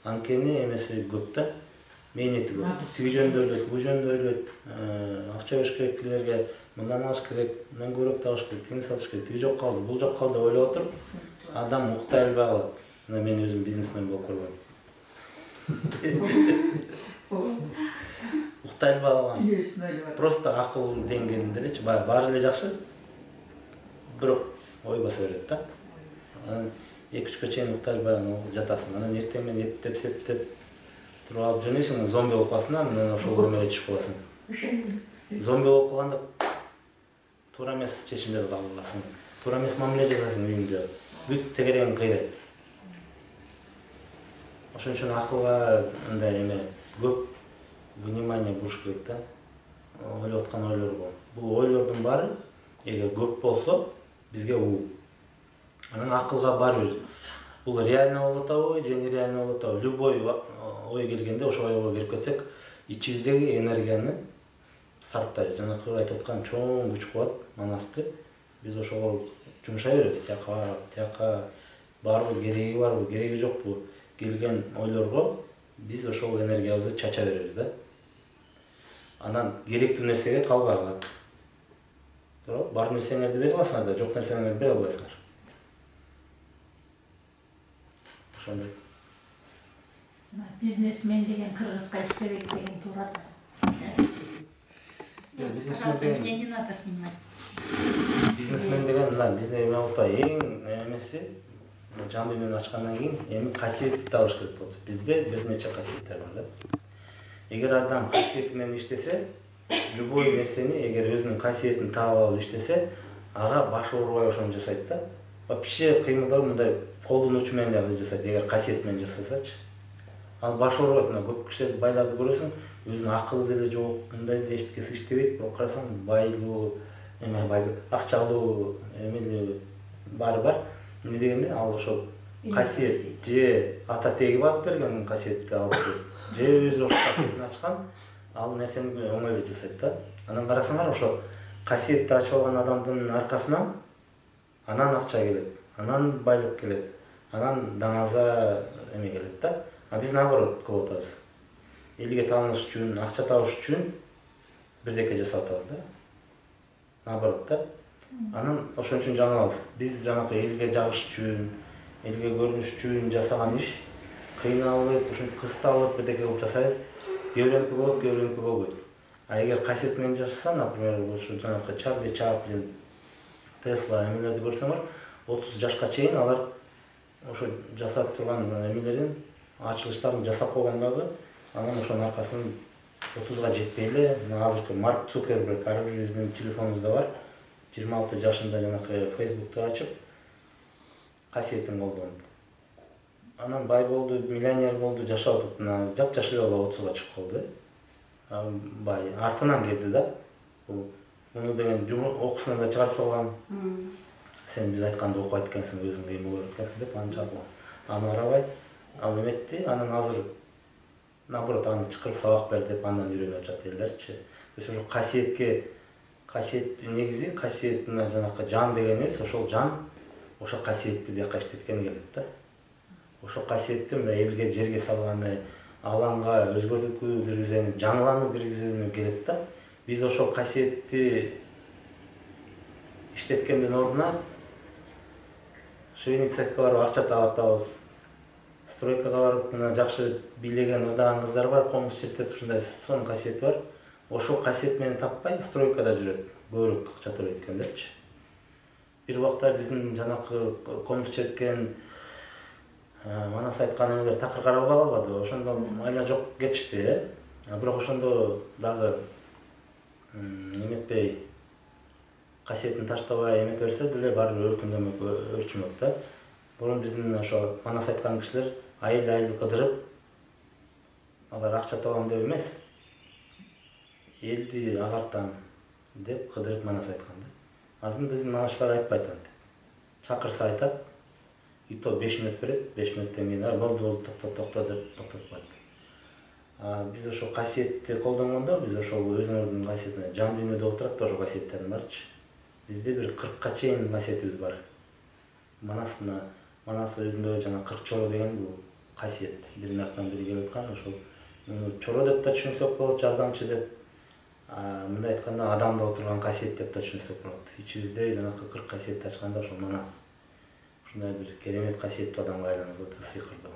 Анткени эмеси көп да, мээнети көп. Тиги жөнүндө ойлойт, бул жөнүндө ойлойт, акча бериш керек тилерге, мындан алыш керек, мындан көбүрөөк табыш керек, тигини сатыш керек, тиги жок калды, бул жок калды деп ойлоп отуруп, адам уктай албай калат. Мына мен өзүм бизнесмен болуп көргөм. Уктай албай калгам. Просто акыл деңгээлинде элечи, баары эле жакшы. Бирок ой баса берет да. Анан 2-3 чейин уктай албай жатасың. Анан эртең менен эптеп, септеп туруп алып жөнөйсүң, зомби болуп каласың, анан ошол өмөөгө түшүп каласың. Зомби болуп калганда туура эмес чечимдер кабыл аласың. Туура эмес мамиле жасайсың үйүңдө. Бүт тегерегиң кыйрайт. Ошон үчүн акылга мындай эме көп внимание буруш керек да. Ойлоп аткан ойлорго. Бул ойлордун баары эгер көп болсо, бизге уу. Анан акылга баары бир бул реально болуп атабы же нереально болуп атабы, любой ой келгенде ошол ойго кирип кетсек, ичибиздеги энергияны сарптайбыз. Жанакы айтып аткан чоң күч кубат, манасты биз ошого жумшай беребиз. Тияка барбы, кереги барбы, кереги жокпу. келген ойлорго биз ошол энергиябызды чача беребиз да. Анан керектүү нерсеге калбай калат. Туура, бар нерсеңерди бере аласыңар да, жок нерсеңерди бере албайсыңар. Ошондой. Бизнесмен деген кыргызга иштебек деген туура да. Бизнесмен Мне не надо снимать. Бизнесмен деген мына биздин Эмалта эң эмеси жан дүйнөнү ачкандан кийин эми касиетти табыш керек болот. Бизде бир нече касиеттер бар да. Эгер адам касиети менен иштесе, любой нерсени эгер өзүнүн касиетин таап алып иштесе, ага баш оорубай ошону жасайт да. Вообще кыймылдау мындай колдун учу менен эле жасайт, эгер касиет менен жасасачы. Ал баш оорубайт, мына көп кишилерди байларды көрөсүң, өзүнүн акылы деле жок, мындай да эчтекеси иштебейт, бирок карасаң байлуу, акчалуу, эмелүү баары бар. Эмне дегенде ал ошол касиет же ата теги багып берген касиетти алып келип, же өзү ошол касиетин ачкан, ал нерсени оңой эле жасайт да. Анан карасаңар ошо касиетти ачып алган адамдын аркасынан анан акча келет, анан байлык келет, анан даңаза эме келет да. А биз наоборот кылып атабыз. Элге тааныш үчүн, акча табыш үчүн бирдеке жасап атабыз да. Наоборот да. Анан ошон үчүн жаңабыз. Биз жанакы элге жагыш үчүн, элге көрүнүш үчүн жасаган иш кыйналып, ушинтип кысталып бирдеке кылып жасайбыз. Көбүрөнкү болот, көбүрөнкү болбойт. А эгер касиет менен жашаса, например, ошо жанакы Чарли Чаплин, Тесла эмелерди көрсөңөр, 30 жашка чейин алар ошо жасап турган эмелерин, ачылыштарын жасап койгон дагы, анан ошонун аркасынан 30га жетпей эле, азыркы Марк Цукерберг, ар бир биздин телефонубузда бар, 26 жашында жанакы Facebook'та ачып, касиетин колдонуп. Анан бай болду, миллионер болду, жашап атат. Жап-жаш эле бала 30га чыгып калды. Бай артынан келди да. Муну деген окуусунан да чыгарып салган. Сен биз айтканды окубайт экенсиң, өзүң кыйын болот экенсиң деп аны чакырган. Аны арабай, ал эметти, анан азыр наоборот аны чакырып сабак бер деп андан үйрөнүп атат элдерчи. Ошо касиетке, касиет негизи касиет мына жанакы жан дегенибиз, ошол жан ошо касиетти бияка иштеткен келет да. Ошо касиетти мына элге, жерге салганы, алаңга өзгөртүү киргизени, жаңылануу киргизүүнү келет да. Биз ошол касиетти иштеткендин ордуна Швейницакка барып акча таап атабыз. Стройкага барып, мына жакшы бийлеген, ырдаган кыздар бар, комуз чертет, ушундай сонун касиети бар. Ошол касиет менен таппай, стройкада жүрөт, көбүрөөк акча төлөйт экендерчи. Бир убакта биздин жанакы комуз черткен Манас айткан эмелер такыр каралбай калбады. Ошондо майла жок кетишти, бирок ошондо дагы эметпей, касиетин таштабай эмете берсе деле баары бир өркүндөмөк, өрчүмөк да. Бурун биздин ошо Манас айткан кишилер айыл кыдырып, алар акча табам деп эмес, элди агартам деп кыдырып Манас айткан да. Азыр биздин манашлар айтпайт антип. Чакырса айтат, и то 5 мүнөт берет, 5 мүнөттөн кийин болду, токто деп токтотпойт. Биз ошо касиетти колдонгондо, биз ошол өзүңөрдүн касиетине, жан дүйнөдө отурат да ошо касиеттердин барчы. Бизде бир 40ка чейин касиетибиз бар. Манас өзүндө жана 40 чоро деген бул касиет. Биринин артынан бири келип аткан, ошол чоро деп да түшүнсөк болот, жардамчы деп. Мындай айтканда адамда отурган касиет деп да түшүнсөк болот. Ичибизде жанакы 40 касиетти ачканда ошол Манас. Ушундай бир керемет касиеттүү адамга айланып атат, сыйкырдуу.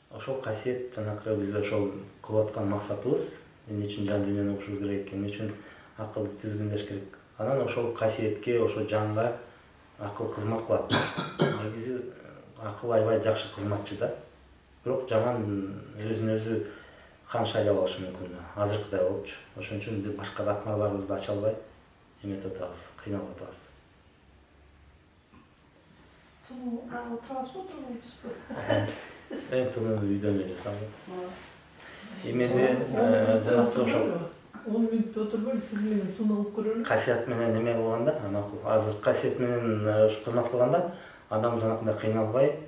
Ошол касиет жанакы бизде ошол кылып аткан максатыбыз, эмне үчүн жан дүйнөнү угушубуз керек, эмне үчүн акылды тизгиндеш керек. Анан ошол касиетке, ошол жанга акыл кызмат кылат. Негизи акыл аябай жакшы кызматчы да. Бирок жаман өзүн өзү хан шайлап алышы мүмкүн. Азыркыдай болупчу. Ошон үчүн биз башка катмарларыбызды ача албай эметип атабыз, кыйналып атабыз. Туну үйдөн эле жасалат. Эмеде жанакы ошол 10 мүнөт отурбай, сиз менен тунулуп көрөлү. Касиет менен эме кылганда, азыр касиет менен кызмат кылганда адам жанакындай кыйналбай,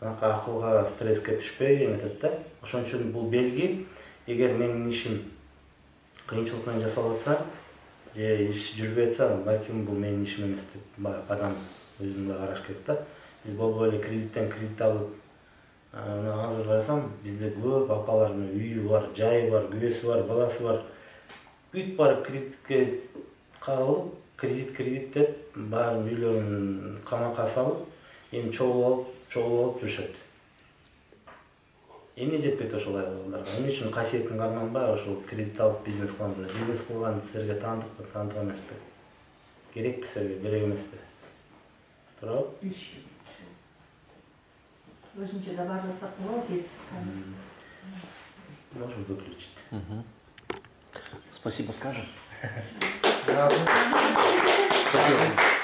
жанакы акылга, стресске түшпөй эметет да. Ошон үчүн бул белги, эгер менин ишим кыйынчылык менен жасалып атса, же иш жүрбөй атса, балким бул менин ишим эмес деп адам өзүнө караш керек да. Биз болбой эле кредиттен кредит алып, Азыр карасам бизде көп апалардын үйү бар, жайы бар, күбөсү бар, баласы бар. Бүт барып кредитке кабылып, кредит деп баарын үйлөрүн камакка салып, эми чогулуп алып жүрүшөт. Эмне жетпейт ошол айылдарга? Эмне үчүн касиетин карманбай ошол кредит алып бизнес кылам деп? Бизнес кылган силерге таандыкпы, таандык эмеспи? Керекпи силерге, керек эмеспи? Туурабы? Өзүнчө да баарласак болот биз. Может выключить. Спасибо скажем? Рахмат. Спасибо.